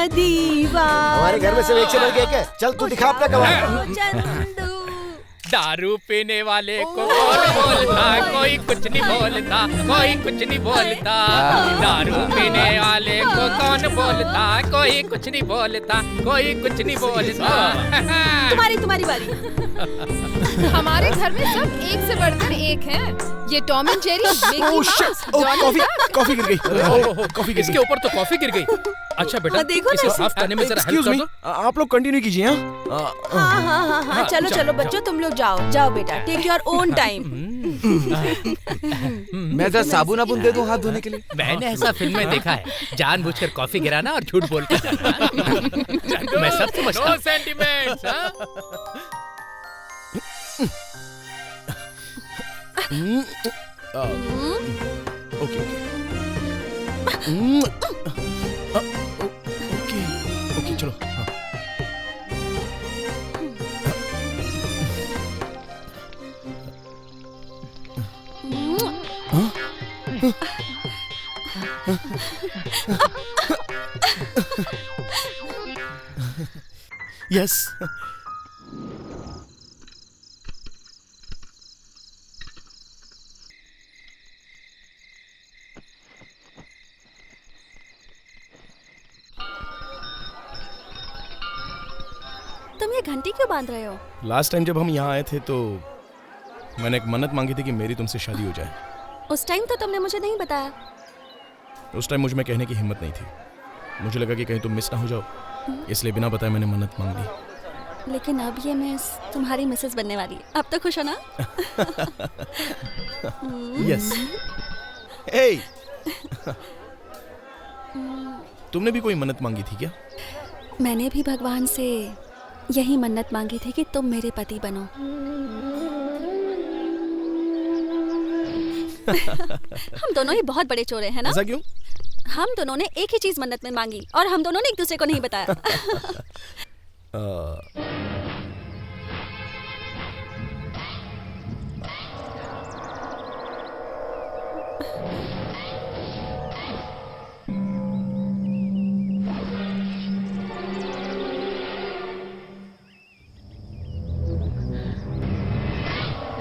दीवाना। हमारे घर में सिर्फ एक से बढ़ के एक है। चल तू दिखा अपना कमाल। चंदू, दारू पीने वाले को कौन बोलता, कोई कुछ नहीं बोलता, कोई कुछ नहीं बोलता। दारू पीने वाले को कौन बोलता, कोई कुछ नहीं बोलता, कोई कुछ नहीं बोलता। तुम्हारी बारी। हमारे घर में सब एक से बढ़कर एक हैं। ये Tom and Jerry, Mickey mouse, coffee गिर गई। कॉफी गिर इसके ऊपर तो कॉफी गिर गई। अच्छा बेटा, देखो इसे ना। साफ करने में जरा हेल्प एक्सक्यूज कर मी, दो। आप लोग कंटिन्यू कीजिए। हाँ, चलो चलो बच्चों, तुम लोग जाओ बेटा, टेक योर ओन टाइम। मैं जरा साबुन आबुन दे दूं हाथ धोने के लिए? मैंने ऐसा फिल्म में देखा है, जानबूझकर कॉफी गिराना और झूठ बोलकर जाना। मैं सब समझता हूँ। सेंटिमेंट्स, ओके ओके चलो। यस। तुम ये घंटी क्यों बांध रहे हो? लास्ट टाइम जब हम यहाँ आए थे तो मैंने एक मन्नत मांगी थी कि मेरी तुमसे शादी हो जाए। उस टाइम तो तुमने मुझे नहीं बताया। उस टाइम मुझ में कहने की हिम्मत नहीं थी। मुझे लगा कि कहीं तुम मिस ना हो जाओ, इसलिए बिना बताए मैंने मन्नत मांग ली। लेकिन अब ये मिस तुम्हारी मिसेस बनने वाली है। अब तो खुश हो ना? यस। हे, तुमने भी कोई मन्नत मांगी थी क्या? मैंने भी भगवान से यही मन्नत मांगी थी कि तुम मेरे पति बनो। हम दोनों ही बहुत बड़े चोर हैं ना? ऐसा क्यों? हम दोनों ने एक ही चीज मन्नत में मांगी और हम दोनों ने एक दूसरे को नहीं बताया।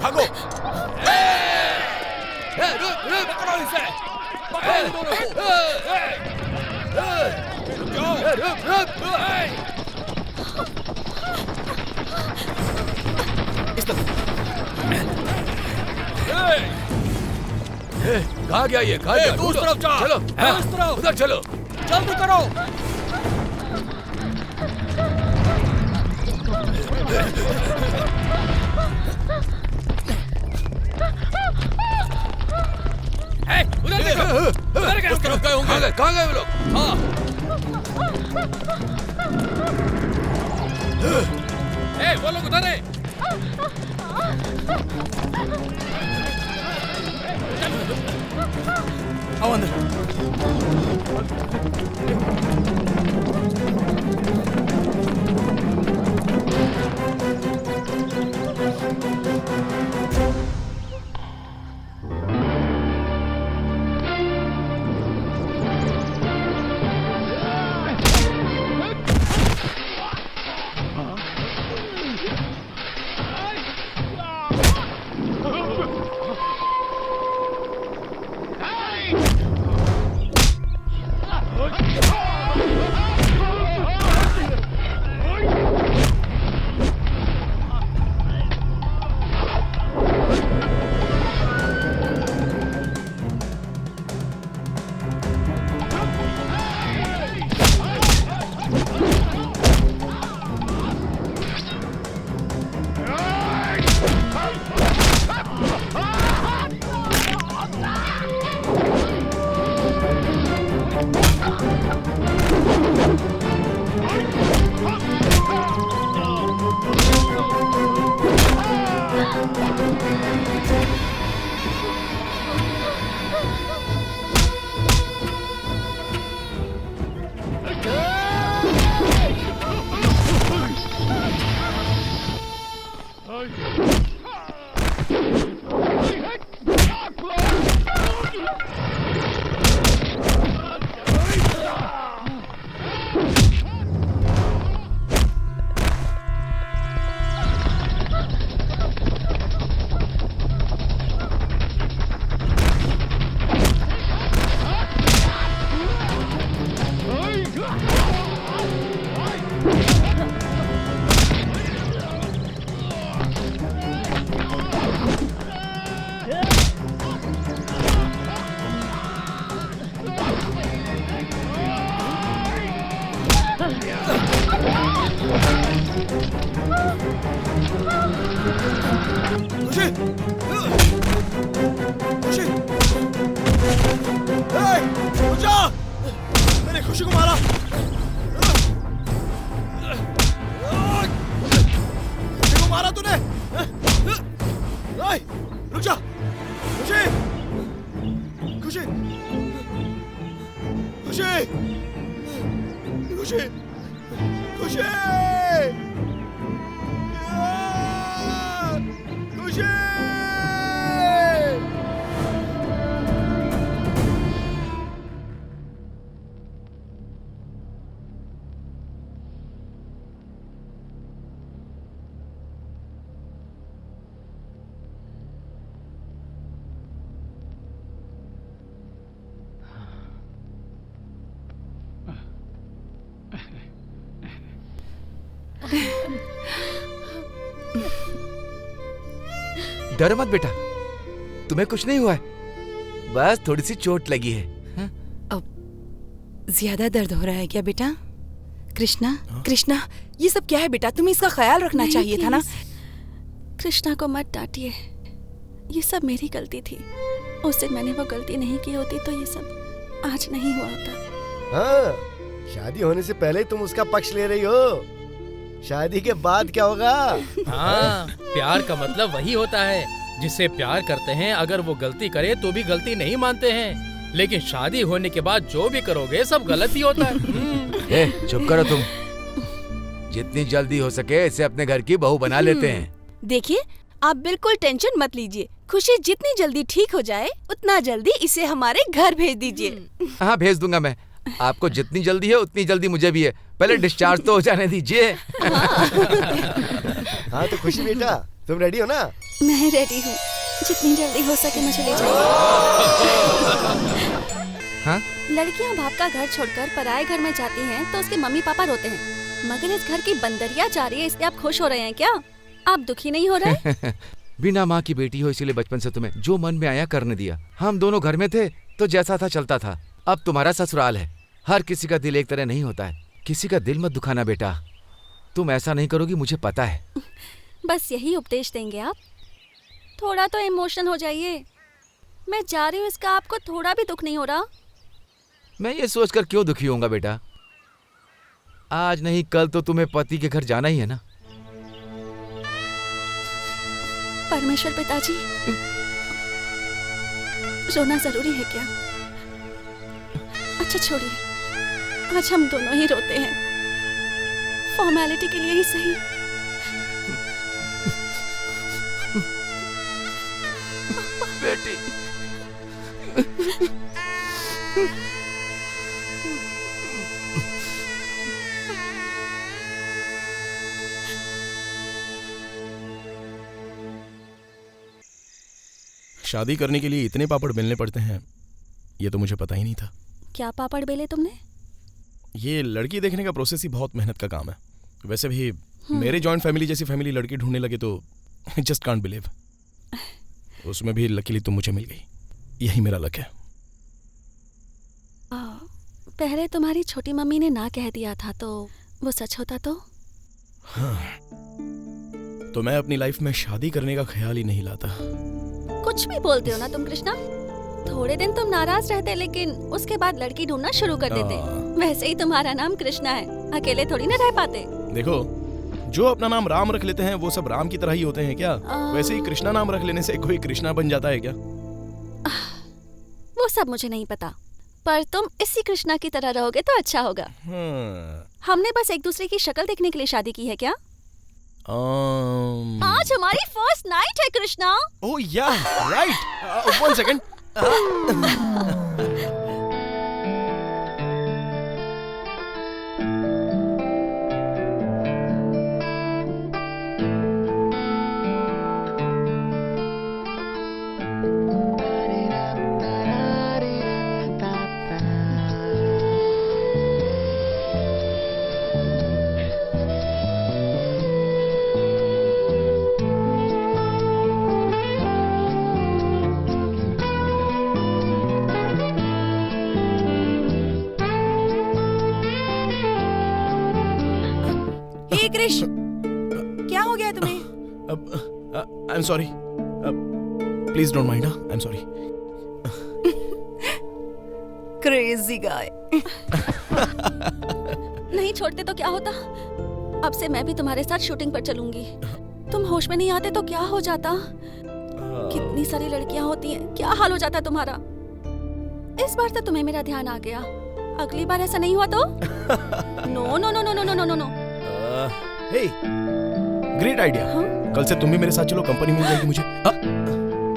भागो! रुक पकड़ो इसे! पकड़ो इन दोनों को! इस तरफ। कहाँ गया ये? कहाँ गया? उस तरफ जा। चलो, उस तरफ। उधर चलो। जल्दी करो। उधर देखो, उधर गए, उस तरफ गए होंगे। कहाँ गए वो लोग? हाँ। वो लोग उधर है। आओ अंदर। खुशी को मारा। खुशी को मारा तूने। रुक जा। खुशी, खुशी, खुशी, खुशी, खुशी, खुशी। डरो मत बेटा, तुम्हें कुछ नहीं हुआ है, बस थोड़ी सी चोट लगी है। ज्यादा दर्द हो रहा है क्या बेटा? कृष्णा, कृष्णा, ये सब क्या है बेटा? तुम्हें इसका ख्याल रखना चाहिए था ना। कृष्णा को मत डांटिए, ये सब मेरी गलती थी। उस दिन मैंने वो गलती नहीं की होती तो ये सब आज नहीं हुआ होता। हाँ, शादी होने से पहले तुम उसका पक्ष ले रही हो, शादी के बाद क्या होगा? हाँ, प्यार का मतलब वही होता है, जिससे प्यार करते हैं अगर वो गलती करे तो भी गलती नहीं मानते हैं, लेकिन शादी होने के बाद जो भी करोगे सब गलत ही होता है। चुप करो तुम, जितनी जल्दी हो सके इसे अपने घर की बहू बना लेते हैं। देखिए, आप बिल्कुल टेंशन मत लीजिए, खुशी जितनी जल्दी ठीक हो जाए उतना जल्दी इसे हमारे घर भेज दीजिए। हाँ, भेज दूंगा मैं। आपको जितनी जल्दी है उतनी जल्दी मुझे भी है, पहले डिस्चार्ज तो हो जाने दीजिए। हाँ तो खुशी बेटा, तुम रेडी हो ना? मैं रेडी हूँ, जितनी जल्दी हो सके मुझे ले जाइए। हाँ? लड़कियाँ बाप का घर छोड़कर पराये घर में जाती हैं तो उसके मम्मी पापा रोते हैं, मगर इस घर की बंदरिया जा रही है इसलिए आप खुश हो रहे हैं क्या? आप दुखी नहीं हो रहे? बिना माँ की बेटी हो इसीलिए बचपन से तुम्हें जो मन में आया करने दिया। हम दोनों घर में थे तो जैसा था चलता था। अब तुम्हारा ससुराल है, हर किसी का दिल एक तरह नहीं होता है। किसी का दिल मत दुखाना बेटा, तुम ऐसा नहीं करोगी मुझे पता है। बस यही उपदेश देंगे आप? थोड़ा तो इमोशनल हो जाइए। मैं जा रही हूँ, इसका आपको थोड़ा भी दुख नहीं हो रहा? मैं ये सोचकर क्यों दुखी होऊंगा बेटा, आज नहीं कल तो तुम्हें पति के घर जाना ही है ना। परमेश्वर पिताजी, रोना जरूरी है क्या? अच्छा छोड़िए, आज हम दोनों ही रोते हैं, फॉर्मेलिटी के लिए ही सही। बेटी, शादी करने के लिए इतने पापड़ बेलने पड़ते हैं, ये तो मुझे पता ही नहीं था। क्या पापड़ बेले तुमने? ये लड़की देखने का प्रोसेस ही बहुत मेहनत का काम है। वैसे भी मेरे जॉइंट फैमिली जैसी फैमिली लड़की ढूंढने लगे तो जस्ट कांट बिलीव। उसमें भी लकीली तुम मुझे मिल गई, यही मेरा लक है। पहले तुम्हारी छोटी मम्मी ने ना कह दिया था तो वो सच होता तो? हाँ, तो मैं अपनी लाइफ में शादी करने का ख्याल ही नहीं लाता। कुछ भी बोलते हो ना तुम कृष्णा। थोड़े दिन तुम नाराज रहते लेकिन उसके बाद लड़की ढूंढना शुरू कर देते। वैसे ही तुम्हारा नाम कृष्णा है, अकेले थोड़ी ना रह पाते। देखो, जो अपना नाम राम रख लेते हैं वो सब राम की तरह ही होते हैं क्या? वैसे ही कृष्णा नाम रख लेने से कोई कृष्णा बन जाता है क्या? वो सब मुझे नहीं पता, पर तुम इसी कृष्णा की तरह रहोगे तो अच्छा होगा। हमने बस एक दूसरे की शक्ल देखने के लिए शादी की है क्या? आज हमारी फर्स्ट नाइट है कृष्णा। ओह या, राइट। 1 सेकंड। कृष, क्या हो गया तुम्हें? आई am sorry, please don't mind. I am sorry. Crazy guy. नहीं छोड़ते तो क्या होता? अब से मैं भी तुम्हारे साथ शूटिंग पर चलूंगी। तुम होश में नहीं आते तो क्या हो जाता? कितनी सारी लड़कियां होती हैं, क्या हाल हो जाता तुम्हारा? इस बार तो तुम्हें मेरा ध्यान आ गया, अगली बार ऐसा नहीं हुआ तो? No no no no no no no no. Hey, great idea. कल से तुम भी मेरे साथ चलो, कंपनी मिल जाएगी मुझे।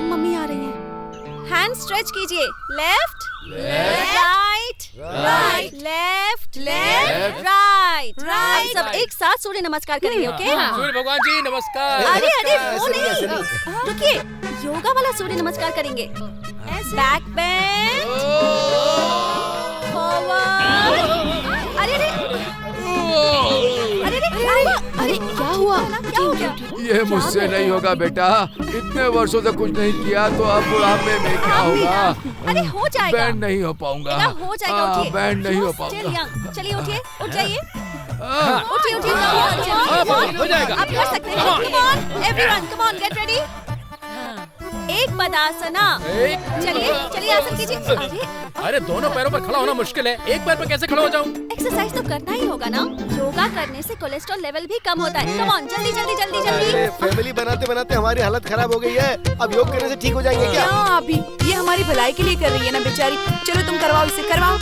मम्मी आ रही हैं। हैंड स्ट्रेच कीजिए। Left, right, right, left, left, right, right. सब एक साथ सूर्य नमस्कार करेंगे, ओके? सूर्य भगवान जी नमस्कार। अरे अरे वो नहीं, रुकिए, योगा वाला सूर्य नमस्कार करेंगे। Back bend, forward. अरे अरे अरे ये मुझसे नहीं होगा बेटा, इतने वर्षों से कुछ नहीं किया तो अब बुढ़ापे में क्या होगा? अरे हो जाएगा। बैंड नहीं हो पाऊंगा। हो जाएगा, उठिए। बैंड नहीं हो पाऊंगा। चलिए उठिए, उठ जाइए। उठिए हो जाएगा। आप कर सकते हैं। Come on, everyone, come on, get ready. एक पदासना। चलिए आसन कीजिए। अरे दोनों पैरों पर खड़ा होना मुश्किल है, एक पैर पर कैसे खड़ा हो जाऊं? एक्सरसाइज तो करना ही होगा ना। योगा करने से कोलेस्ट्रॉल लेवल भी कम होता है। कम ऑन, जल्दी। अरे फैमिली बनाते बनाते हमारी हालत खराब हो गई है। अब योग करने से ठीक हो जाएंगे क्या? अभी ये हमारी भलाई के लिए कर रही है ना बेचारी। चलो तुम करवाओ, इसे करवाओ।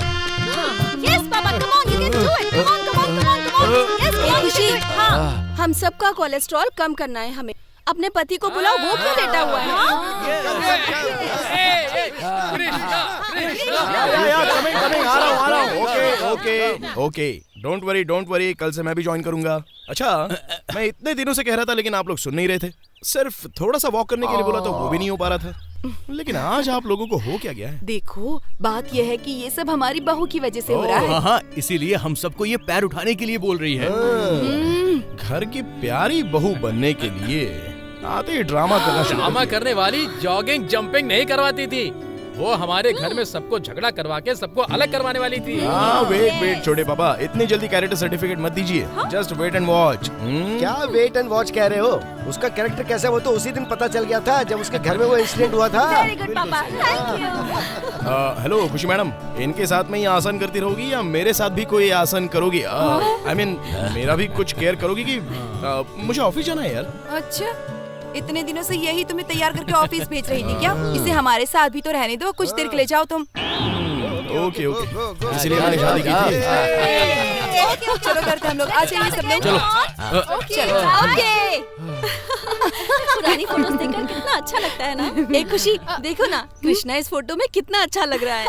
Yes papa, come on, you can do it. Come on. Yes खुशी। हाँ, हम सबका कोलेस्ट्रॉल कम करना है हमें। अपने पति को बुलाओ, वो क्यों लेटा हुआ है? आ रहा हूँ। ओके, डोंट वरी, कल से मैं भी ज्वाइन करूंगा। अच्छा, मैं इतने दिनों से कह रहा था लेकिन आप लोग सुन नहीं रहे थे। सिर्फ थोड़ा सा वॉक करने के लिए बोला तो वो भी नहीं हो पा रहा था। लेकिन आज आप लोगों को हो क्या गया है? देखो, बात यह है कि ये सब हमारी बहू की वजह से हो रहा है। हाँ, इसीलिए हम सबको ये पैर उठाने के लिए बोल रही है। घर की प्यारी बहू बनने के लिए आते ही ड्रामा करने वाली जॉगिंग जंपिंग नहीं करवाती थी। वो हमारे घर में सबको झगड़ा करवा के सबको अलग करवाने वाली थी। वेट छोटे पापा, इतनी जल्दी कैरेक्टर सर्टिफिकेट मत दीजिए। Just wait and watch. क्या वेट एंड वॉच कह रहे हो? उसका कैरेक्टर कैसा वो तो उसी दिन पता चल गया था जब उसके घर में वो इंसिडेंट हुआ था। वेरी गुड पापा, थैंक यू। हेलो खुशी मैडम, इनके साथ में ये आसन करती रहोगी या मेरे साथ भी कोई आसन करोगी? I mean, मेरा भी कुछ केयर करोगी कि मुझे ऑफिस जाना है यार। अच्छा, इतने दिनों से यही तुम्हें तैयार करके ऑफिस भेज रही थी क्या? इसे हमारे साथ भी तो रहने दो, कुछ देर के लिए जाओ तुम। ओके, इसलिए मैंने शादी की थी। चलो करते हम लोग, आ जाइए सब लोग। चलो। ओके। पुरानी फोटोज देखकर कितना अच्छा लगता है ना। एक खुशी, देखो ना, कृष्णा इस फोटो में कितना अच्छा लग रहा है।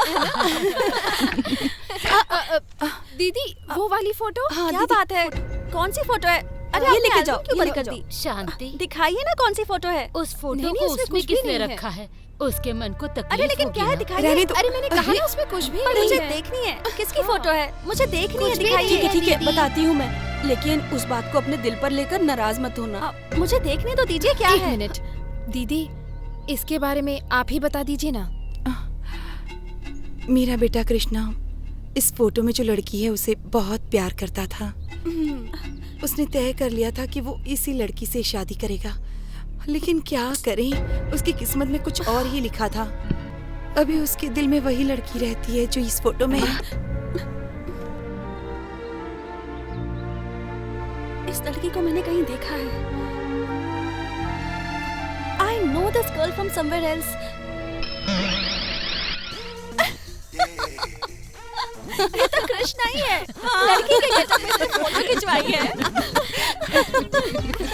दीदी, वो वाली फोटो? क्या बात है? कौन सी फोटो है? अरे ये लेके जाओ। क्यों बंद कर दी? शांति, दिखाइए ना कौन सी फोटो है। उस फोटो को उसमें किसने रखा है? उसके मन को तकलीफ। अरे लेकिन क्या है, दिखाइए। अरे मैंने कहा ना उसमें कुछ भी नहीं है। मुझे देखनी है। किसकी फोटो है? मुझे देखनी है, दिखाइए। ठीक है, बताती हूँ मैं। लेकिन उस बात को अपने दिल पर लेकर नाराज मत होना। मुझे देखने तो दीजिए। क्या है? एक मिनट दीदी, इसके बारे में आप ही बता दीजिए ना। मेरा बेटा कृष्णा इस फोटो में जो लड़की है उसे बहुत प्यार करता था। उसने तय कर लिया था कि वो इसी लड़की से शादी करेगा, लेकिन क्या करें, उसकी किस्मत में कुछ और ही लिखा था। अभी उसके दिल में वही लड़की रहती है जो इस फोटो में है। इस लड़की को मैंने कहीं देखा है। I know this girl from somewhere else. ये तो कृष्णा ही है। लड़की के गेटअप में से फोटो खिंचवाई है।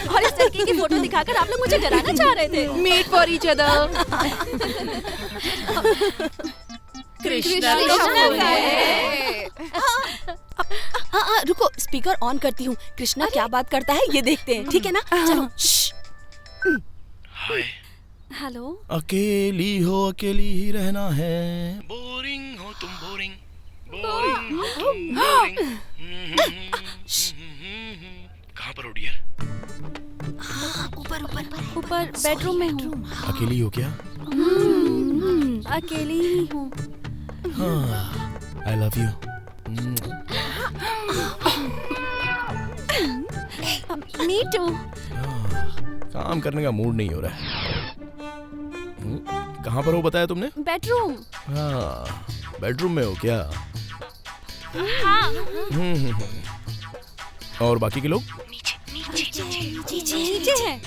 और इस लड़की की फोटो दिखाकर आप लोग मुझे डराना चाह रहे थे। Meet for each other. Krishna रुको, स्पीकर ऑन करती हूँ। कृष्णा क्या बात करता है ये देखते हैं, ठीक है ना? चलो। हेलो। अकेली हो, अकेली ही रहना है। बोरिंग हो तुम, बोरिंग हो तुम, बोरिंग। कहाँ पर हो डियर? ऊपर बेडरूम में हूँ। अकेली हो क्या? अकेली ही हूँ। I love you. Me too. काम करने का मूड नहीं हो रहा है। कहाँ पर हो बताया तुमने? बेडरूम। हाँ, बेडरूम में हो क्या? और बाकी के लोग? नीचे हैं।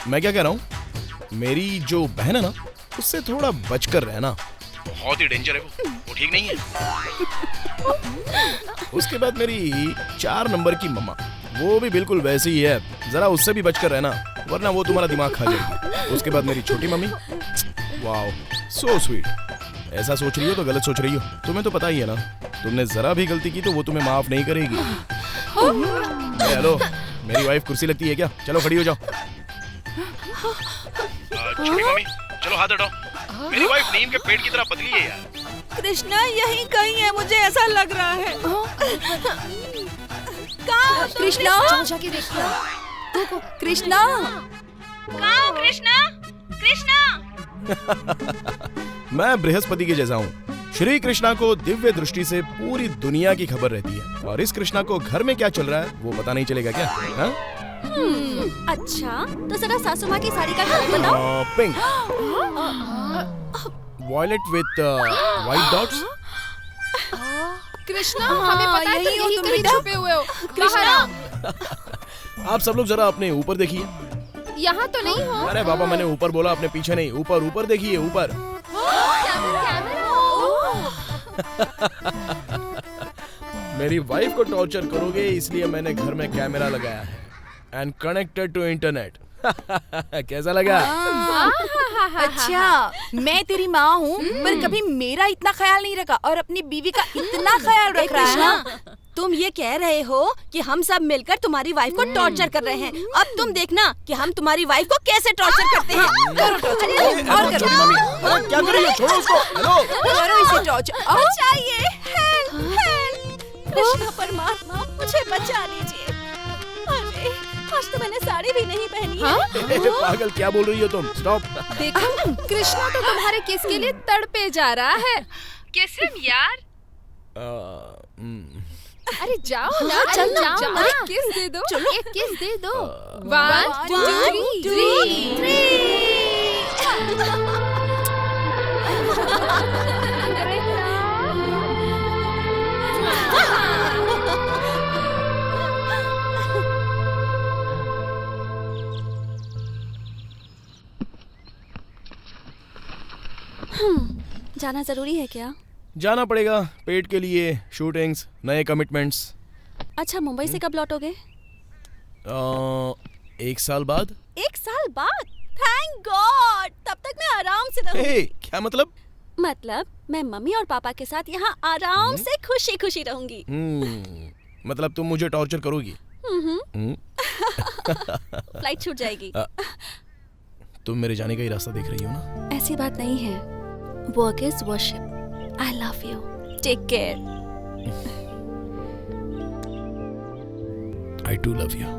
मैं क्या कह रहा हूँ, मेरी जो बहन है ना, उससे थोड़ा बचकर रहना। बहुत ही डेंजर है वो ठीक नहीं है। उसके बाद मेरी 4 नंबर की मम्मा, वो भी बिल्कुल वैसी ही है। जरा उससे भी बचकर रहना, वरना वो तुम्हारा दिमाग खा जाएगी। उसके बाद मेरी छोटी मम्मी, वाओ सो स्वीट। ऐसा सोच रही हो तो गलत सोच रही हो। तुम्हें तो पता ही है ना, तुमने जरा भी गलती की तो वो तुम्हें माफ नहीं करेगी। हेलो, मेरी वाइफ कुर्सी लगती है क्या? चलो खड़ी हो जाओ। छोटी मम्मी, चलो हाथ हटाओ। मेरी वाइफ नीम के पेड़ की तरह पतली है यार। कृष्णा यहीं कहीं है, मुझे ऐसा लग रहा है। कहाँ कृष्णा? जाके देखो। कृष्णा, कहाँ हो कृष्णा? कृष्णा! मैं बृहस्पति के जैसा हूँ। श्री कृष्णा को दिव्य दृष्टि से पूरी दुनिया की खबर रहती है, और इस कृष्णा को घर में क्या चल रहा है वो पता नहीं चलेगा क्या? हाँ? अच्छा, तो जरा सासू माँ की साड़ी का कलर बताओ। Pink, violet with white dots. Krishna, हमें पता है तुम यहीं कहीं छुपे हुए हो। कृष्णा, आप सब लोग जरा अपने ऊपर देखिए। यहाँ तो नहीं हो। अरे बाबा, मैंने ऊपर बोला, अपने पीछे नहीं। ऊपर ऊपर देखिए, ऊपर। मेरी वाइफ को टॉर्चर करोगे इसलिए मैंने घर में कैमरा लगाया है एंड कनेक्टेड टू इंटरनेट। कैसा लगा? अच्छा, मैं तेरी माँ हूँ पर कभी मेरा इतना ख्याल नहीं रखा और अपनी बीवी का इतना ख्याल रख रहा है ना। तुम ये कह रहे हो कि हम सब मिलकर तुम्हारी वाइफ को टॉर्चर कर रहे हैं। अब तुम देखना कि हम तुम्हारी वाइफ को कैसे टॉर्चर करते हैं। करो टॉर्चर, और करो। अरे क्या कर रही हो? छोड़ो उसको। हेलो, करो इसे टॉर्चर। बचाइए, हेल्प हेल्प! कृष्णा परमात्मा, मुझे बचा लीजिए। अरे, आज तो मैंने साड़ी भी नहीं पहनी है। पागल, क्या बोल रही हो तुम? स्टॉप। देखो, कृष्णा तो तुम्हारे किस के लिए तड़पे जा रहा है। किस हिम यार। अरे जाओ ना, चल ना, जाओ ना। किस दे दो, एक किस दे दो। 1 2 3। जाना जरूरी है क्या? जाना पड़ेगा, पेट के लिए, शूटिंग्स, नए कमिटमेंट्स। अच्छा, मुंबई से कब लौटोगे? 1 साल बाद। 1 साल बाद? Thank God! तब तक मैं आराम से रहूंगी। क्या मतलब? मतलब मैं मम्मी और पापा के साथ यहाँ आराम से खुशी खुशी रहूंगी। मतलब तुम मुझे टॉर्चर करोगी? फ्लाइट छूट जाएगी। तुम मेरे जाने का ही रास्ता देख रही हो ना? ऐसी बात नहीं है। Work is worship. I love you. Take care. I too love you.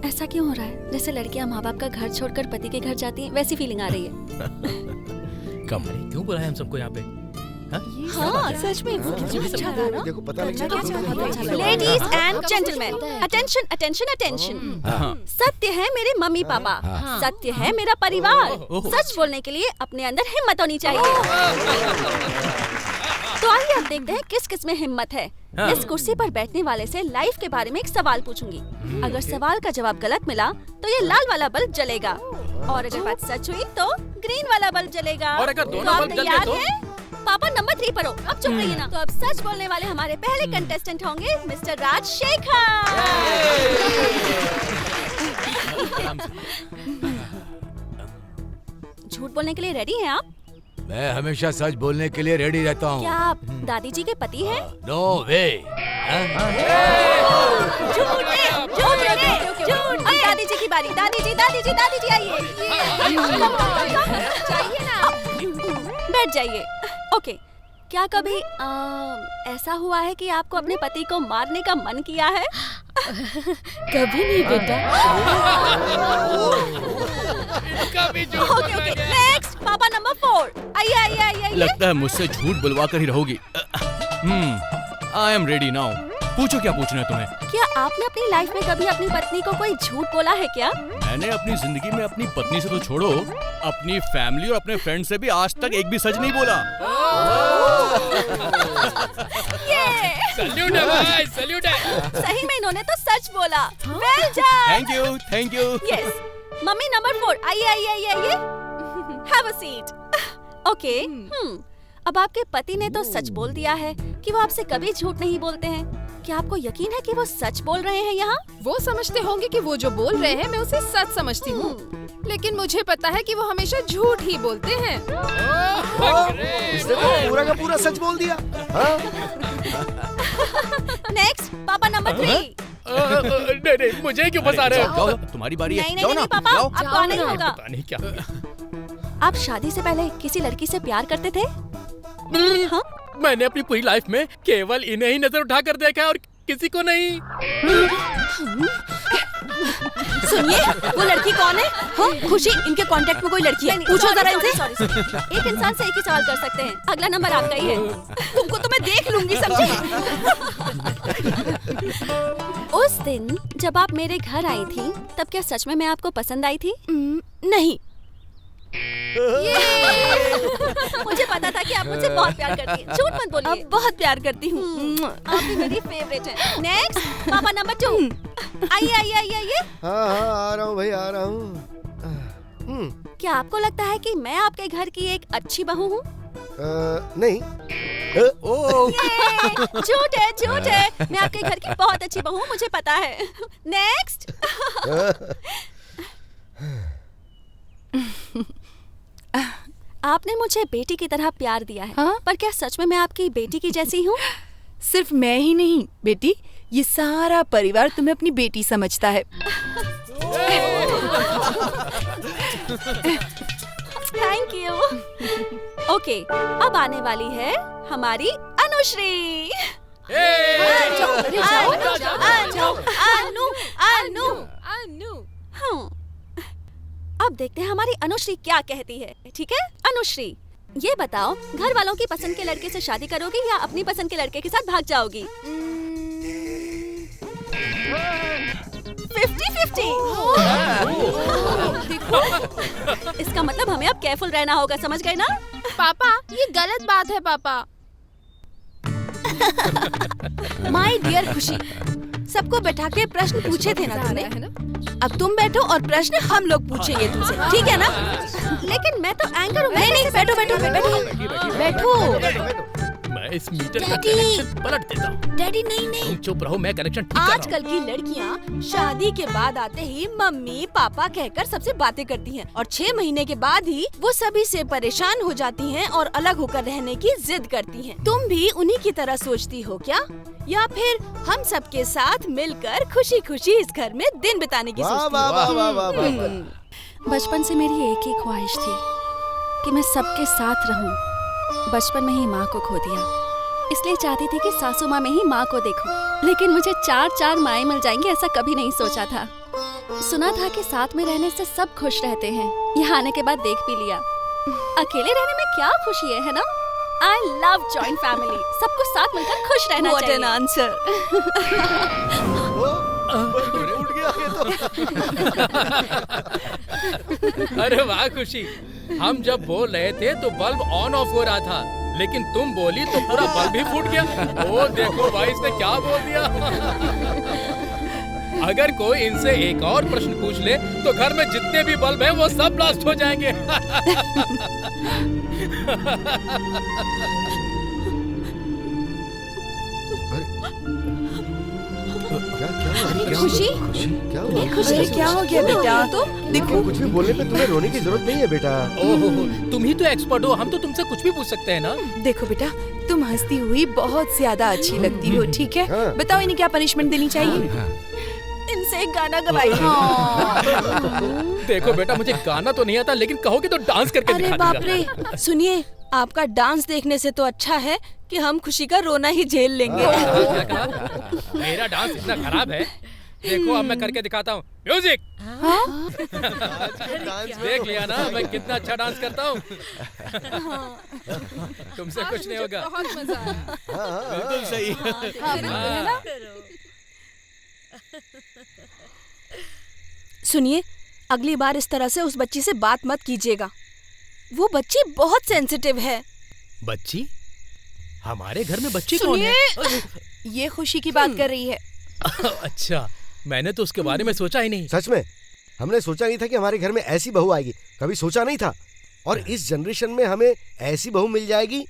ऐसा क्यों हो रहा है? जैसे लड़कियां माँ बाप का घर छोड़कर पति के घर जाती हैं, वैसी फीलिंग आ रही है। कम क्यों बुलाया हम सबको यहाँ पे? हाँ, सच में अच्छा था ना? देखो पता लग जाएगा। Ladies and gentleman, attention attention attention. सत्य है मेरे मम्मी पापा, सत्य है मेरा परिवार। सच बोलने के लिए अपने अंदर हिम्मत होनी चाहिए। तो आइए अब देखते हैं किस किस में हिम्मत है। इस कुर्सी पर बैठने वाले से लाइफ के बारे में एक सवाल पूछूंगी। अगर सवाल का जवाब गलत मिला तो ये लाल वाला बल्ब जलेगा, और अगर बात सच हुई तो ग्रीन वाला बल्ब जलेगा। और अगर दोनों बल्ब जल गए तो? पापा नंबर 3 पर हो। अब चुप रहिए ना। तो अब सच बोलने वाले हमारे पहले कंटेस्टेंट होंगे मिस्टर राजशेखर। झूठ बोलने के लिए रेडी हैं आप? मैं हमेशा सच बोलने के लिए रेडी रहता हूँ। क्या आप दादी जी के पति हैं? नो वे। अब दादी जी की बारी। दादी जी आइए। चाहिए ना, बैठ जाइए। ओके, क्या कभी ऐसा हुआ है कि आपको अपने पति को मारने का मन किया है? कभी नहीं बेटा। ओके, नेक्स्ट पापा नंबर 4। आइए। लगता है मुझसे झूठ बुलवा कर ही रहोगी। I am ready now. पूछो क्या पूछना है तुम्हें। क्या आपने अपनी लाइफ में कभी अपनी पत्नी को कोई झूठ बोला है क्या? मैंने अपनी जिंदगी में अपनी पत्नी से तो छोड़ो, अपनी फैमिली और अपने फ्रेंड से भी आज तक एक भी सच नहीं बोला। सैल्यूट है भाई, सैल्यूट है। सही में इन्होंने तो सच बोला। Well done. Thank you. Yes. Mummy number 4, आइए। Have a seat. ओके, अब आपके पति ने तो सच बोल दिया है कि वो आपसे कभी झूठ नहीं बोलते हैं। क्या आपको यकीन है कि वो सच बोल रहे हैं यहाँ? वो समझते होंगे कि वो जो बोल रहे हैं मैं उसे सच समझती हूँ, लेकिन मुझे पता है कि वो हमेशा झूठ ही बोलते हैं। इसने तो पूरा का पूरा सच बोल दिया। नेक्स्ट पापा नंबर 3। नहीं, मुझे क्यों फंसा रहे हो? तुम्हारी बारी है। नहीं पापा, आपको आना ही होगा। पता नहीं क्या। आप शादी से पहले किसी लड़की से प्यार करते थे? हाँ? मैंने अपनी पूरी लाइफ में केवल इन्हें ही नजर उठाकर देखा है और किसी को नहीं। सुनिए, वो लड़की कौन है? हाँ, खुशी, इनके कांटेक्ट में कोई लड़की है? पूछो जरा इनसे। एक इंसान से एक ही सवाल कर सकते हैं। अगला नंबर आपका ही है। तुमको तो मैं देख लूंगी, समझे? उस दिन जब आप मेरे घर आई थी, तब क्या सच में मैं आपको पसंद आई थी? नहीं। मुझे पता था कि आप मुझे बहुत प्यार करती हैं। झूठ मत बोलिए। अब बहुत प्यार करती हूँ। आप भी मेरी फेवरेट हैं। नेक्स्ट, पापा नंबर 2। आइए आइए आइए आइए। हाँ हाँ, आ रहा हूँ भाई, आ रहा हूँ। क्या आपको लगता है कि मैं आपके घर की एक अच्छी बहू हूँ? नहीं। झूठ है, झूठ है। मैं आपके घर की बहुत अच्छी बहू हूँ, मुझे पता है। नेक्स्ट। आपने मुझे बेटी की तरह प्यार दिया है। हाँ? पर क्या सच में मैं आपकी बेटी की जैसी हूँ? सिर्फ मैं ही नहीं बेटी, ये सारा परिवार तुम्हें अपनी बेटी समझता है। Thank you. ओके, अब आने वाली है हमारी अनुश्री। अब देखते हैं हमारी अनुश्री क्या कहती है। ठीक है अनुश्री, ये बताओ, घर वालों की पसंद के लड़के से शादी करोगी या अपनी पसंद के लड़के के साथ भाग जाओगी? 50-50। इसका मतलब हमें अब केयरफुल रहना होगा, समझ गए ना? पापा, ये गलत बात है पापा। माय डियर खुशी, सबको बैठा के प्रश्न पूछे थे ना तुमने? अब तुम बैठो और प्रश्न हम लोग पूछेंगे तुमसे, ठीक है ना? लेकिन मैं तो एंकर हूँ। नहीं, बैठो बैठो बैठो बैठो। मैं इस मीटर का कनेक्शन पलट देता हूँ। डैडी नहीं। तुम चुप रहो, मैं कनेक्शन ठीक कर रहा हूँ। आजकल की लड़कियाँ शादी के बाद आते ही मम्मी पापा कहकर सबसे बातें करती हैं और 6 महीने के बाद ही वो सभी से परेशान हो जाती हैं और अलग होकर रहने की जिद करती हैं। तुम भी उन्हीं की तरह सोचती हो क्या? या फिर हम सबके साथ मिलकर खुशी खुशी इस घर में दिन बिताने की सोचती हो? बचपन से मेरी एक ही ख्वाहिश थी कि मैं सबके साथ रहूं। बचपन में ही माँ को खो दिया, इसलिए चाहती थी कि सासू माँ में ही माँ को देखूं। लेकिन मुझे 4 माएं मिल जाएंगी ऐसा कभी नहीं सोचा था। सुना था कि साथ में रहने से सब खुश रहते हैं, यहाँ आने के बाद देख भी लिया। अकेले रहने में क्या खुशी है ना? I love joint family। सबको साथ मिलकर खुश रहना What चाहिए। an answer। उठ गया ये तो। अरे वाह खुशी, हम जब बोल रहे थे तो बल्ब ऑन ऑफ हो रहा था, लेकिन तुम बोली तो पूरा बल्ब ही फूट गया। ओ देखो भाई, इसने क्या बोल दिया। अगर कोई इनसे एक और प्रश्न पूछ ले तो घर में जितने भी बल्ब हैं वो सब ब्लास्ट हो जाएंगे। खुशी, क्या हुआ? खुशी क्या हो गया बेटा? तो देखो, कुछ भी बोलने पे तुम्हें रोने की जरूरत नहीं है बेटा। ओहो, तुम ही तो एक्सपर्ट हो, हम तो तुमसे कुछ भी पूछ सकते हैं ना। देखो बेटा, तुम हंसती हुई बहुत ज्यादा अच्छी लगती हो, ठीक है? बताओ इन्हें क्या पनिशमेंट देनी चाहिए? इनसे एक गाना गवाई। देखो बेटा, मुझे गाना तो नहीं आता, लेकिन कहोगे तो डांस करके अरे दिखा बाप दूंगा। रे, सुनिए, आपका डांस देखने से तो अच्छा है कि हम खुशी का रोना ही झेल लेंगे। क्या कहा? मेरा डांस इतना खराब है? देखो अब मैं करके दिखाता हूँ। म्यूजिक। देख लिया ना मैं कितना अच्छा डांस करता हूँ। तुमसे कुछ नहीं होगा। बहुत मजा आया। बिल्कुल सही। सुनिए, अगली बार इस तरह से उस बच्ची से बात मत कीजिएगा। वो बच्ची बहुत सेंसिटिव है। बच्ची? हमारे घर में बच्ची कौन है? ये खुशी की बात कर रही है। अच्छा, मैंने तो उसके बारे में सोचा ही नहीं। सच में हमने सोचा नहीं था कि हमारे घर में ऐसी बहू आएगी, कभी सोचा नहीं था। और इस जनरेशन में हमें ऐसी बहू मिल जाएगी,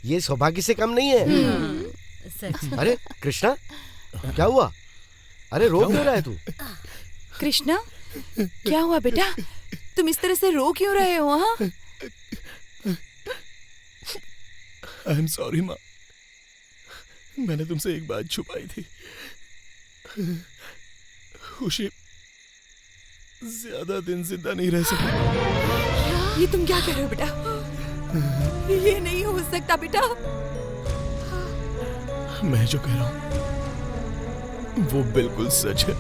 ये सौभाग्य से कम नहीं है। अरे कृष्णा, क्या हुआ? अरे रो क्यों रहा है तू? कृष्णा, क्या हुआ बेटा? तुम इस तरह से रो क्यों रहे हो? हाँ, आई एम सॉरी माँ, मैंने तुमसे एक बात छुपाई थी। खुशी ज्यादा दिन जिंदा नहीं रह सकती। ये तुम क्या कह रहे हो बेटा? ये नहीं हो सकता बेटा। मैं जो कह रहा हूं वो बिल्कुल सच है।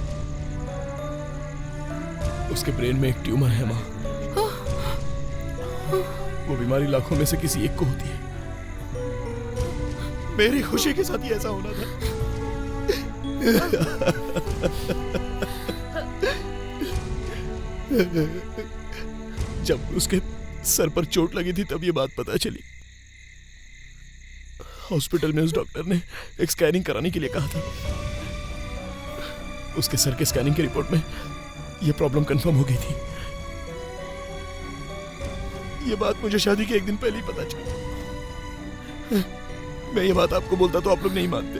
उसके ब्रेन में एक ट्यूमर है माँ। वो बीमारी लाखों में से किसी एक को होती है। मेरी खुशी के साथ ही ऐसा होना था। जब उसके सर पर चोट लगी थी तब ये बात पता चली। हॉस्पिटल में उस डॉक्टर ने एक स्कैनिंग कराने के लिए कहा था। उसके सर के स्कैनिंग की रिपोर्ट में यह प्रॉब्लम कंफर्म हो गई थी। ये बात मुझे शादी के एक दिन पहले ही पता चली। मैं ये बात आपको बोलता तो आप लोग नहीं मानते,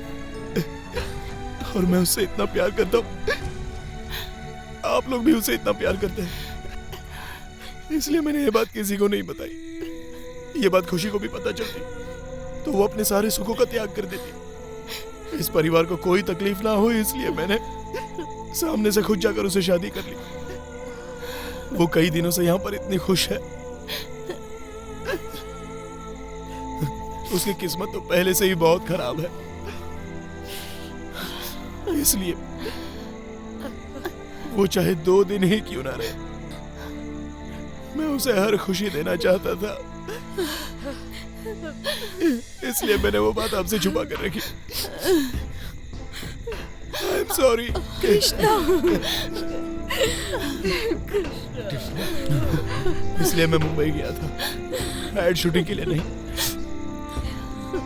और मैं उससे इतना प्यार करता हूं, आप लोग भी उसे इतना प्यार करते हैं, इसलिए मैंने ये बात किसी को नहीं बताई। ये बात खुशी को भी पता चलती तो वो अपने सारे सुखों का त्याग कर देती। इस परिवार को कोई तकलीफ ना हो इसलिए मैंने सामने से खुद जाकर उसे शादी कर ली। वो कई दिनों से यहाँ पर इतनी खुश है। उसकी किस्मत तो पहले से ही बहुत खराब है, इसलिए वो चाहे 2 दिन ही क्यों ना रहे, मैं उसे हर खुशी देना चाहता था। इसलिए मैंने वो बात आपसे छुपा कर रखी। I'm sorry, Krishna. इसलिए मैं मुंबई गया था, एड शूटिंग के लिए नहीं,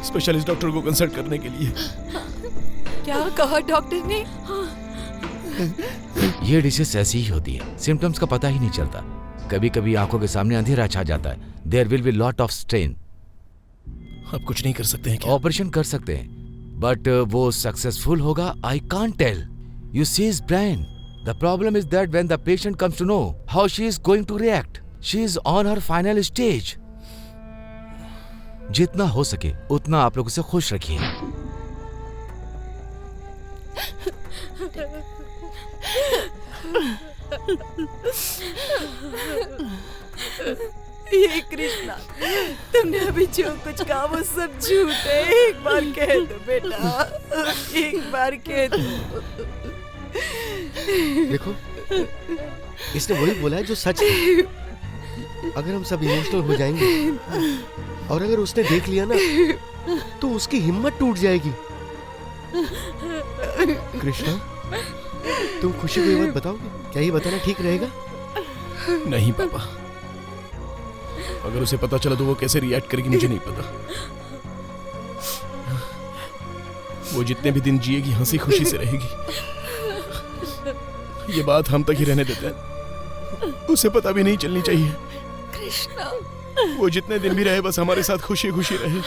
स्पेशलिस्ट डॉक्टर को कंसल्ट करने के लिए। क्या कहा डॉक्टर ने? ये डिसीज ऐसी ही होती है, सिम्टम्स का पता ही नहीं चलता। कभी कभी आंखों के सामने अंधेरा छा जाता है। There will be lot of strain. आप कुछ नहीं कर सकते हैं क्या? ऑपरेशन कर सकते हैं, बट वो सक्सेसफुल होगा I can't tell. You see his brain. The problem is that when the patient comes to know how she is going to react, she is on her final stage. जितना हो सके उतना आप लोग उसे खुश रखिए। ये कृष्णा, तुमने अभी जो कुछ कहा वो सब झूठ है। एक बार कह दो बेटा, एक बार कह दो। देखो, इसने वही बोला है जो सच है। अगर हम सब इमोशनल हो जाएंगे और अगर उसने देख लिया ना तो उसकी हिम्मत टूट जाएगी। कृष्णा, तुम खुशी को ये बात बताओगे? क्या ये बताना ठीक रहेगा? नहीं पापा, अगर उसे पता चला तो वो कैसे रिएक्ट करेगी मुझे नहीं पता। वो जितने भी दिन जिएगी हंसी खुशी से रहेगी। ये बात हम तक ही रहने देते हैं, उसे पता भी नहीं चलनी चाहिए। कृष्णा, वो जितने दिन भी रहे बस हमारे साथ खुशी खुशी रहे।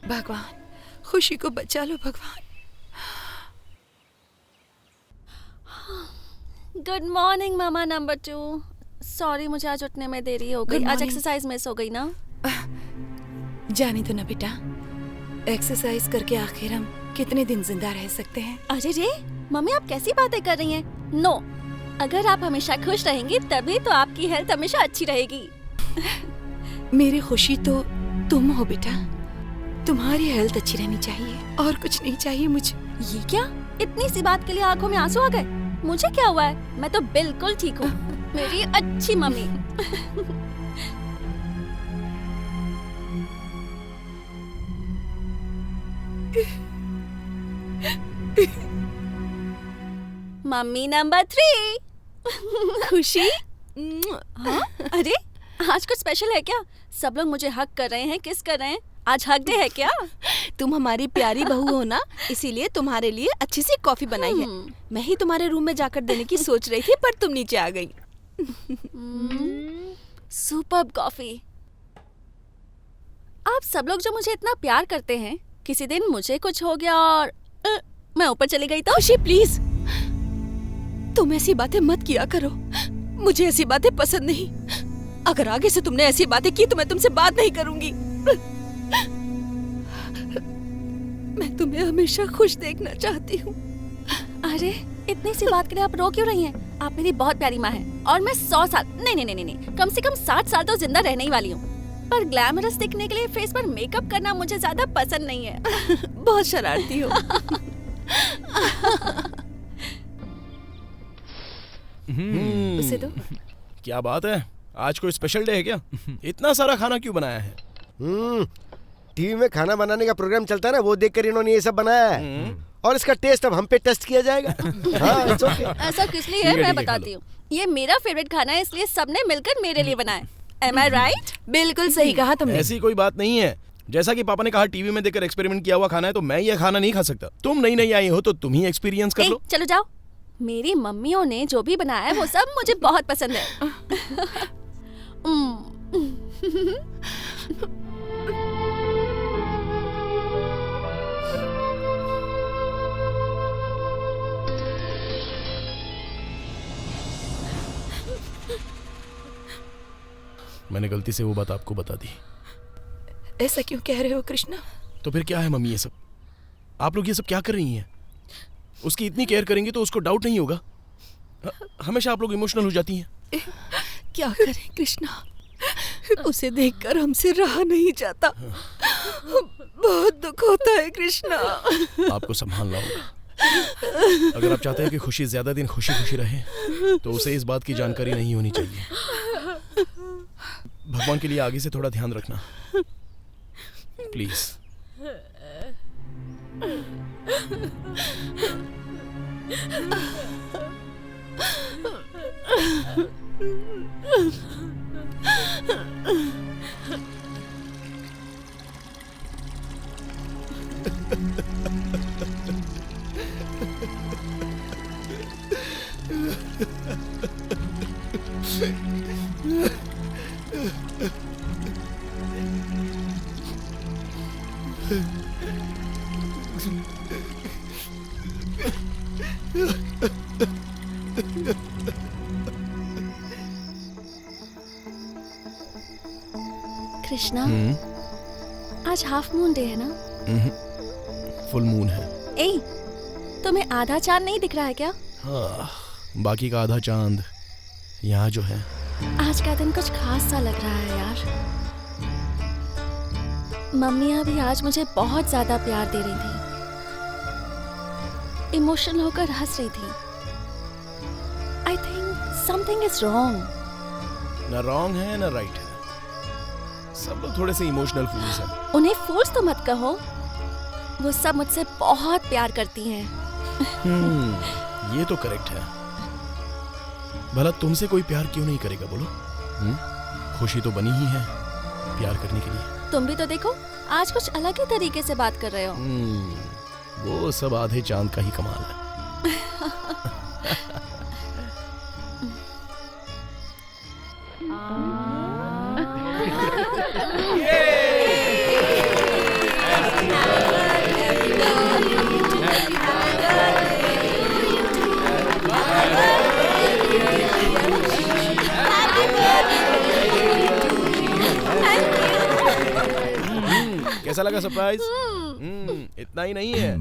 भगवान, खुशी को बचा लो भगवान। गुड मॉर्निंग मामा नंबर 2। सॉरी, मुझे आज उठने में देरी हो गई। आज एक्सरसाइज मिस हो गई ना। जाने दो ना बेटा, एक्सरसाइज करके आखिर हम कितने दिन जिंदा रह सकते हैं। अरे रे मम्मी, आप कैसी बातें कर रही हैं? नो, अगर आप हमेशा खुश रहेंगी तभी तो आपकी हेल्थ हमेशा अच्छी रहेगी। मेरी खुशी तो तुम हो बेटा। तुम्हारी हेल्थ अच्छी रहनी चाहिए और कुछ नहीं चाहिए मुझे। ये क्या? इतनी सी बात के लिए आंखों में आंसू आ गए? मुझे क्या हुआ है? मैं तो बिल्कुल ठीक हूँ। मेरी अच्छी मम्मी। Mummy number 3। खुशी? हाँ? अरे आज कुछ स्पेशल है क्या? सब लोग मुझे हक कर रहे हैं, किस कर रहे हैं? आज हक डे है क्या? तुम हमारी प्यारी बहू हो ना, इसीलिए तुम्हारे लिए अच्छी सी कॉफी बनाई है। मैं ही तुम्हारे रूम में जाकर देने की सोच रही थी, पर तुम नीचे आ गई। Superb coffee. आप सब लोग जो मुझे इतना प्यार करते हैं, किसी दिन मुझे कुछ हो गया और मैं ऊपर चली गई तो? खुशी प्लीज, तुम ऐसी बातें मत किया करो। मुझे ऐसी बातें पसंद नहीं। अगर आगे से तुमने ऐसी बातें की तो मैं तुमसे बात नहीं करूंगी। मैं तुम्हें हमेशा खुश देखना चाहती हूँ। अरे इतनी सी बात के लिए आप रो क्यों रही हैं? आप मेरी बहुत प्यारी माँ हैं और मैं 100 साल नहीं, कम से कम 60 साल तो जिंदा रहने ही वाली हूँ। पर ग्लैमरस दिखने के लिए फेस पर मेकअप करना मुझे ज्यादा पसंद नहीं है। बहुत शरारती हो। उसे दो। क्या बात है, आज कोई स्पेशल डे है क्या? इतना सारा खाना क्यों बनाया है? टीवी में खाना बनाने का प्रोग्राम चलता है ना, वो देखकर इन्होंने ये सब बनाया है। और इसका टेस्ट अब हम पे टेस्ट किया जाएगा। हाँ, it's okay। ऐसा किस लिए है मैं बताती हूँ। ये मेरा फेवरेट खाना है, इसलिए सबने मिलकर मेरे लिए बनाया। Am I right? बिल्कुल सही कहा तुमने। ऐसी कोई बात नहीं है। जैसा कि पापा ने कहा टीवी में देखकर एक्सपेरिमेंट किया हुआ खाना है, तो मैं ये खाना नहीं खा सकता। तुम नई आई हो तो तुम ही एक्सपीरियंस कर लो। चलो जाओ। मेरी मम्मियों ने जो भी बनाया है वो सब मुझे बहुत पसंद है। मैंने गलती से वो बात आपको बता दी। ऐसा क्यों कह रहे हो कृष्णा? तो फिर क्या है मम्मी, ये सब आप लोग ये सब क्या कर रही हैं? उसकी इतनी केयर करेंगी तो उसको डाउट नहीं होगा? हमेशा आप लोग इमोशनल हो जाती हैं। क्या करें कृष्णा, उसे देखकर हमसे रहा नहीं जाता। बहुत दुख होता है कृष्णा। आपको संभालना होगा। अगर आप चाहते हैं कि खुशी ज्यादा दिन खुशी खुशी रहे, तो उसे इस बात की जानकारी नहीं होनी चाहिए। भगवान के लिए आगे से थोड़ा ध्यान रखना प्लीज। कृष्णा, आज हाफ मून डे है ना? फुल मून है। ए, तुम्हें आधा चांद नहीं दिख रहा है क्या? हाँ, बाकी का आधा चांद यहाँ जो है। आज का दिन कुछ खास सा लग रहा है यार। मम्मियाँ भी आज मुझे बहुत ज्यादा प्यार दे रही थी, इमोशनल होकर हंस रही थी। I think something is wrong. ना रॉन्ग है ना राइट है, सब लोग थोड़े से इमोशनल फूल्स हैं। उन्हें फूल्स तो मत कहो, वो सब मुझसे बहुत प्यार करती हैं। ये तो करेक्ट है। भला तुमसे कोई प्यार क्यों नहीं करेगा बोलो? खुशी तो बनी ही है प्यार करने के लिए। तुम भी तो देखो, आज कुछ अलग ही तरीके से बात कर रहे हो। वो सब आधे चांद का ही कमाल है। कैसा लगा सरप्राइज? इतना ही नहीं है,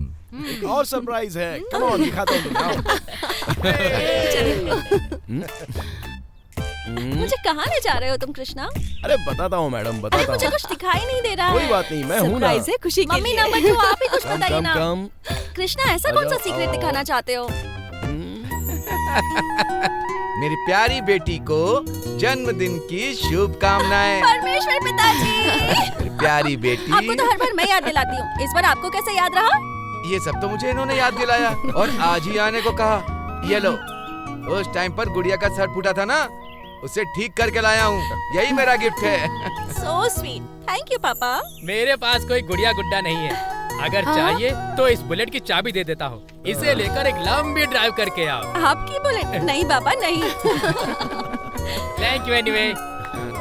एक और सरप्राइज है। कम ऑन, दिखाता हूँ। मुझे कहाँ ले जा रहे हो तुम कृष्णा? अरे बताता हूँ मैडम, बताता हूँ। मुझे कुछ दिखाई नहीं दे रहा है। कोई बात नहीं, मैं हूँ ना। सरप्राइज है खुशी के मम्मी लिए। नंबर 2, आप ही कुछ बताइए ना। कम। कृष्णा, ऐसा कौन सा सीक्रेट दिखाना चाहते हो? मेरी प्यारी बेटी को जन्मदिन की शुभकामनाएं। परमेश्वर पिताजी। मेरी प्यारी बेटी। आपको तो हर बार मैं याद दिलाती हूँ, इस बार आपको कैसे याद रहा? ये सब तो मुझे इन्होंने याद दिलाया और आज ही आने को कहा। ये लो, उस टाइम पर गुड़िया का सर फूटा था ना, उसे ठीक करके लाया हूँ। यही मेरा गिफ्ट है। So sweet. Thank you पापा। मेरे पास कोई गुड़िया गुड्डा नहीं है, अगर चाहिए तो इस बुलेट की चाबी दे देता हूँ। इसे लेकर एक लंबी ड्राइव करके आओ। आपकी बुलेट? नहीं बाबा नहीं। Thank you anyway.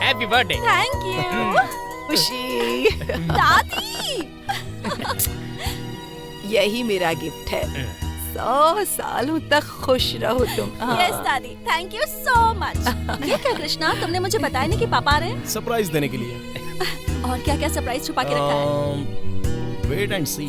Happy birthday. Thank you. खुशी। दादी। यही मेरा गिफ्ट है। 100 सालों तक खुश रहो तुम। यस दादी, थैंक यू सो मच। ये क्या कृष्णा, तुमने मुझे बताया नहीं कि पापा आ रहे हैं? सरप्राइज देने के लिए। और क्या क्या सरप्राइज छुपा के रखा है? वेट एंड सी।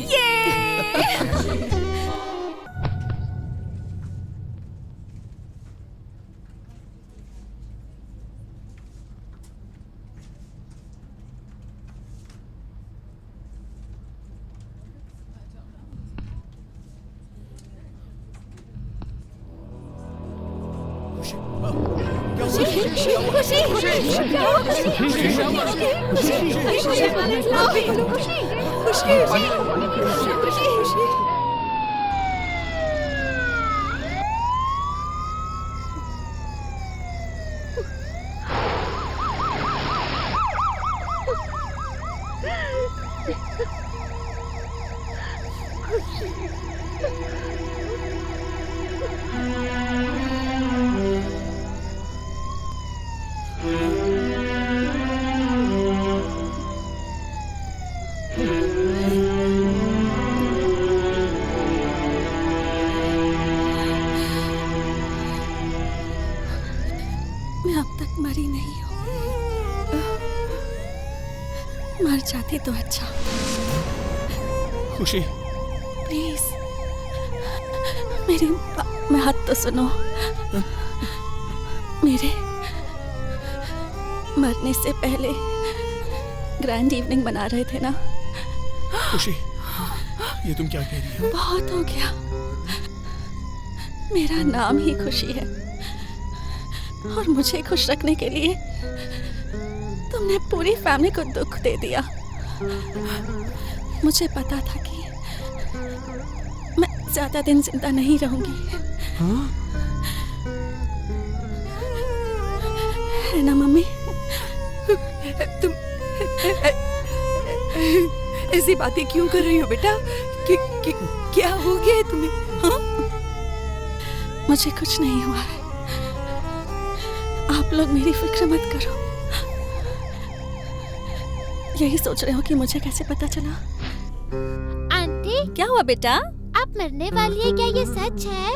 मैं अब तक मरी नहीं हूँ। मर जाती तो अच्छा। खुशी, प्लीज मेरी बात तो सुनो। मेरे मरने से पहले ग्रैंड इवनिंग मना रहे थे ना? खुशी, ये तुम क्या कह रही हो? बहुत हो गया। मेरा नाम ही खुशी है और मुझे खुश रखने के लिए तुमने पूरी फैमिली को दुख दे दिया। मुझे पता था कि मैं ज्यादा दिन जिंदा नहीं रहूंगी। है ना मम्मी? तुम ऐसी बातें क्यों कर रही हो बेटा? क्या हो गया है तुम्हें? हाँ? मुझे कुछ नहीं हुआ है। आप लोग मेरी फिक्र मत करो। यही सोच रहे हो कि मुझे कैसे पता चला? आंटी, क्या हुआ बेटा? आप मरने वाली है, क्या ये सच है?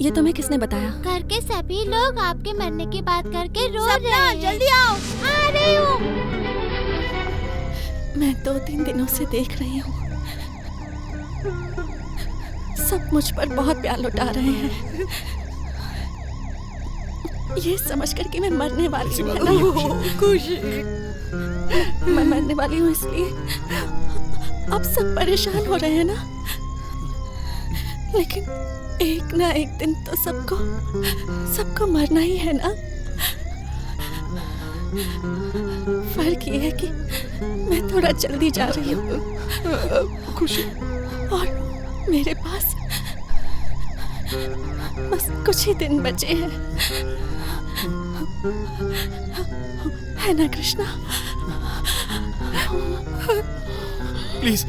ये तुम्हें किसने बताया? घर के सभी लोग आपके मरने की बात करके रो रहे हैं। जल्दी आओ। आ रही हूँ। मैं 2-3 दिनों से देख रही हूँ, सब मुझ पर बहुत प्यार लुटा रहे हैं। ये समझकर कि मैं मरने वाली हूँ। खुशी, मैं मरने वाली हूँ इसलिए अब सब परेशान हो रहे हैं ना? लेकिन एक ना एक दिन तो सबको मरना ही है ना? फर्क ये है कि मैं थोड़ा जल्दी जा रही हूँ। खुशी, और मेरे पास बस कुछ ही दिन बचे हैं। है ना कृष्णा? प्लीज।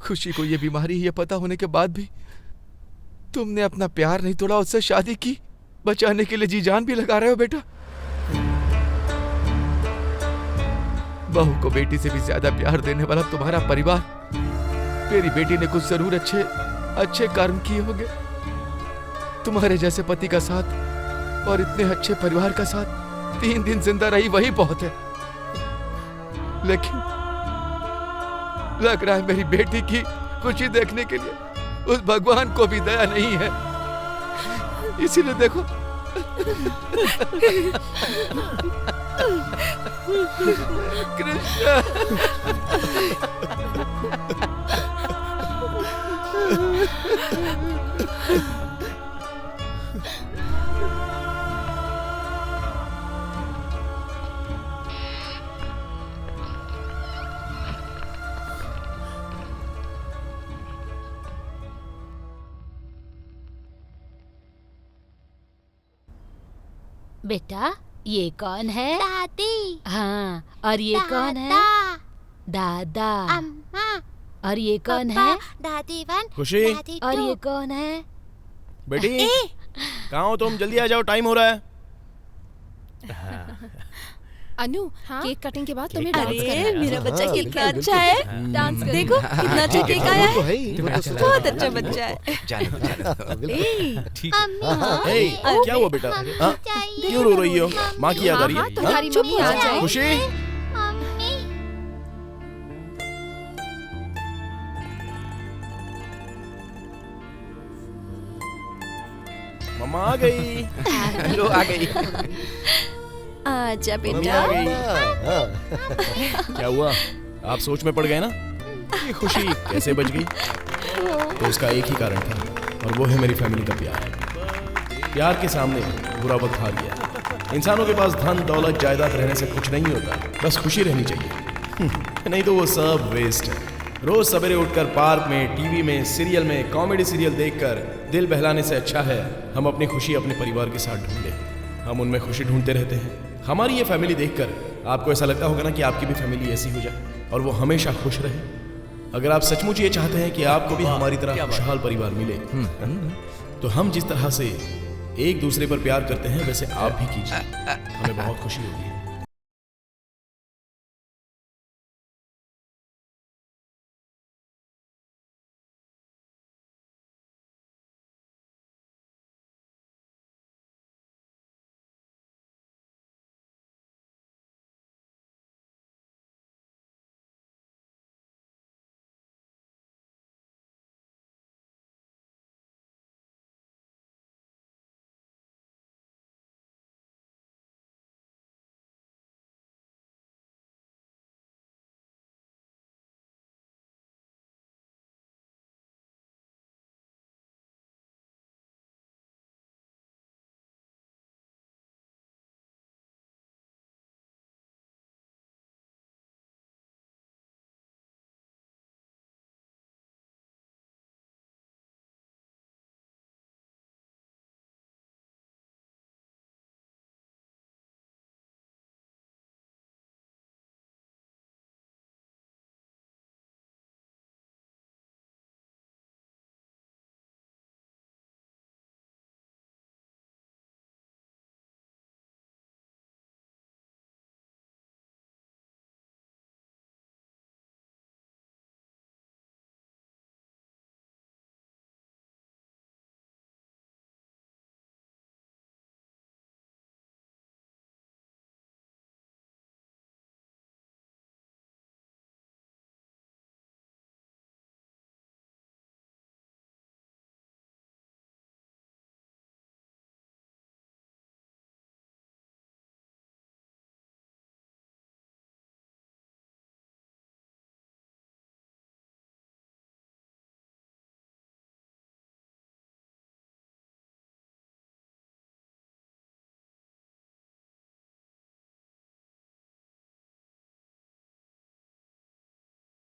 खुशी को ये बीमारी है पता होने के बाद भी तुमने अपना प्यार नहीं तोड़ा, उससे शादी की। बचाने के लिए जी जान भी लगा रहे हो बेटा। बहू को बेटी से भी ज्यादा प्यार देने वाला तुम्हारा परिवार। मेरी बेटी ने कुछ जरूर अच्छे कर्म किए होंगे। तुम्हारे जैसे पति का साथ और इतने अच्छे परिवार का साथ 3 दिन जिंदा रही, वही बहुत है। लेकिन लग रहा है मेरी बेटी की खुशी देखने के लिए उस भगवान को भी दया नहीं है। इसीलिए देखो कृष्णा। बेटा ये कौन है? दादी। हाँ, और ये कौन है? दादा। अम्मा। और ये कौन है? दादी वन। खुशी। दादी और टू। ये कौन है? बेटी कहाँ हो तुम? जल्दी आ जाओ, टाइम हो रहा है। अनु, केक कटिंग के बाद तुम्हें डांस करना अरे है। मेरा बच्चा कितना अच्छा है। डांस करो। देखो कितना अच्छा केक आया वो तो है है। ही, वो तो सोचा बहुत था। अच्छा बच्चा है। ए, क्या हुआ बेटा? हाँ? क्यों रो रही हो? माँ की याद आ रही है? तुम्हारी मम्मी आ जाए। खुशी मम्मा आ गई। लो आ गई। आजा मम्मी बेटा। आ गई। क्या हुआ? आप सोच में पड़ गए ना? ये खुशी कैसे बच गई? तो इसका एक ही कारण था, और वो है मेरी फैमिली का प्यार। प्यार के सामने बुरा वक्त हार गया। इंसानों के पास धन दौलत जायदाद रहने से कुछ नहीं होता, बस खुशी रहनी चाहिए। नहीं तो वो सब वेस्ट है। रोज सवेरे उठकर पार्क में, टीवी में, सीरियल में, कॉमेडी सीरियल देखकर दिल बहलाने से अच्छा है हम अपनी खुशी अपने परिवार के साथ ढूंढें। हम उनमें खुशी ढूंढते रहते हैं। हमारी ये फैमिली देखकर आपको ऐसा लगता होगा ना कि आपकी भी फैमिली ऐसी हो जाए और वो हमेशा खुश रहे। अगर आप सचमुच ये चाहते हैं कि आपको भी हमारी तरह खुशहाल परिवार मिले, तो हम जिस तरह से एक दूसरे पर प्यार करते हैं वैसे आप भी कीजिए। हमें बहुत खुशी होगी।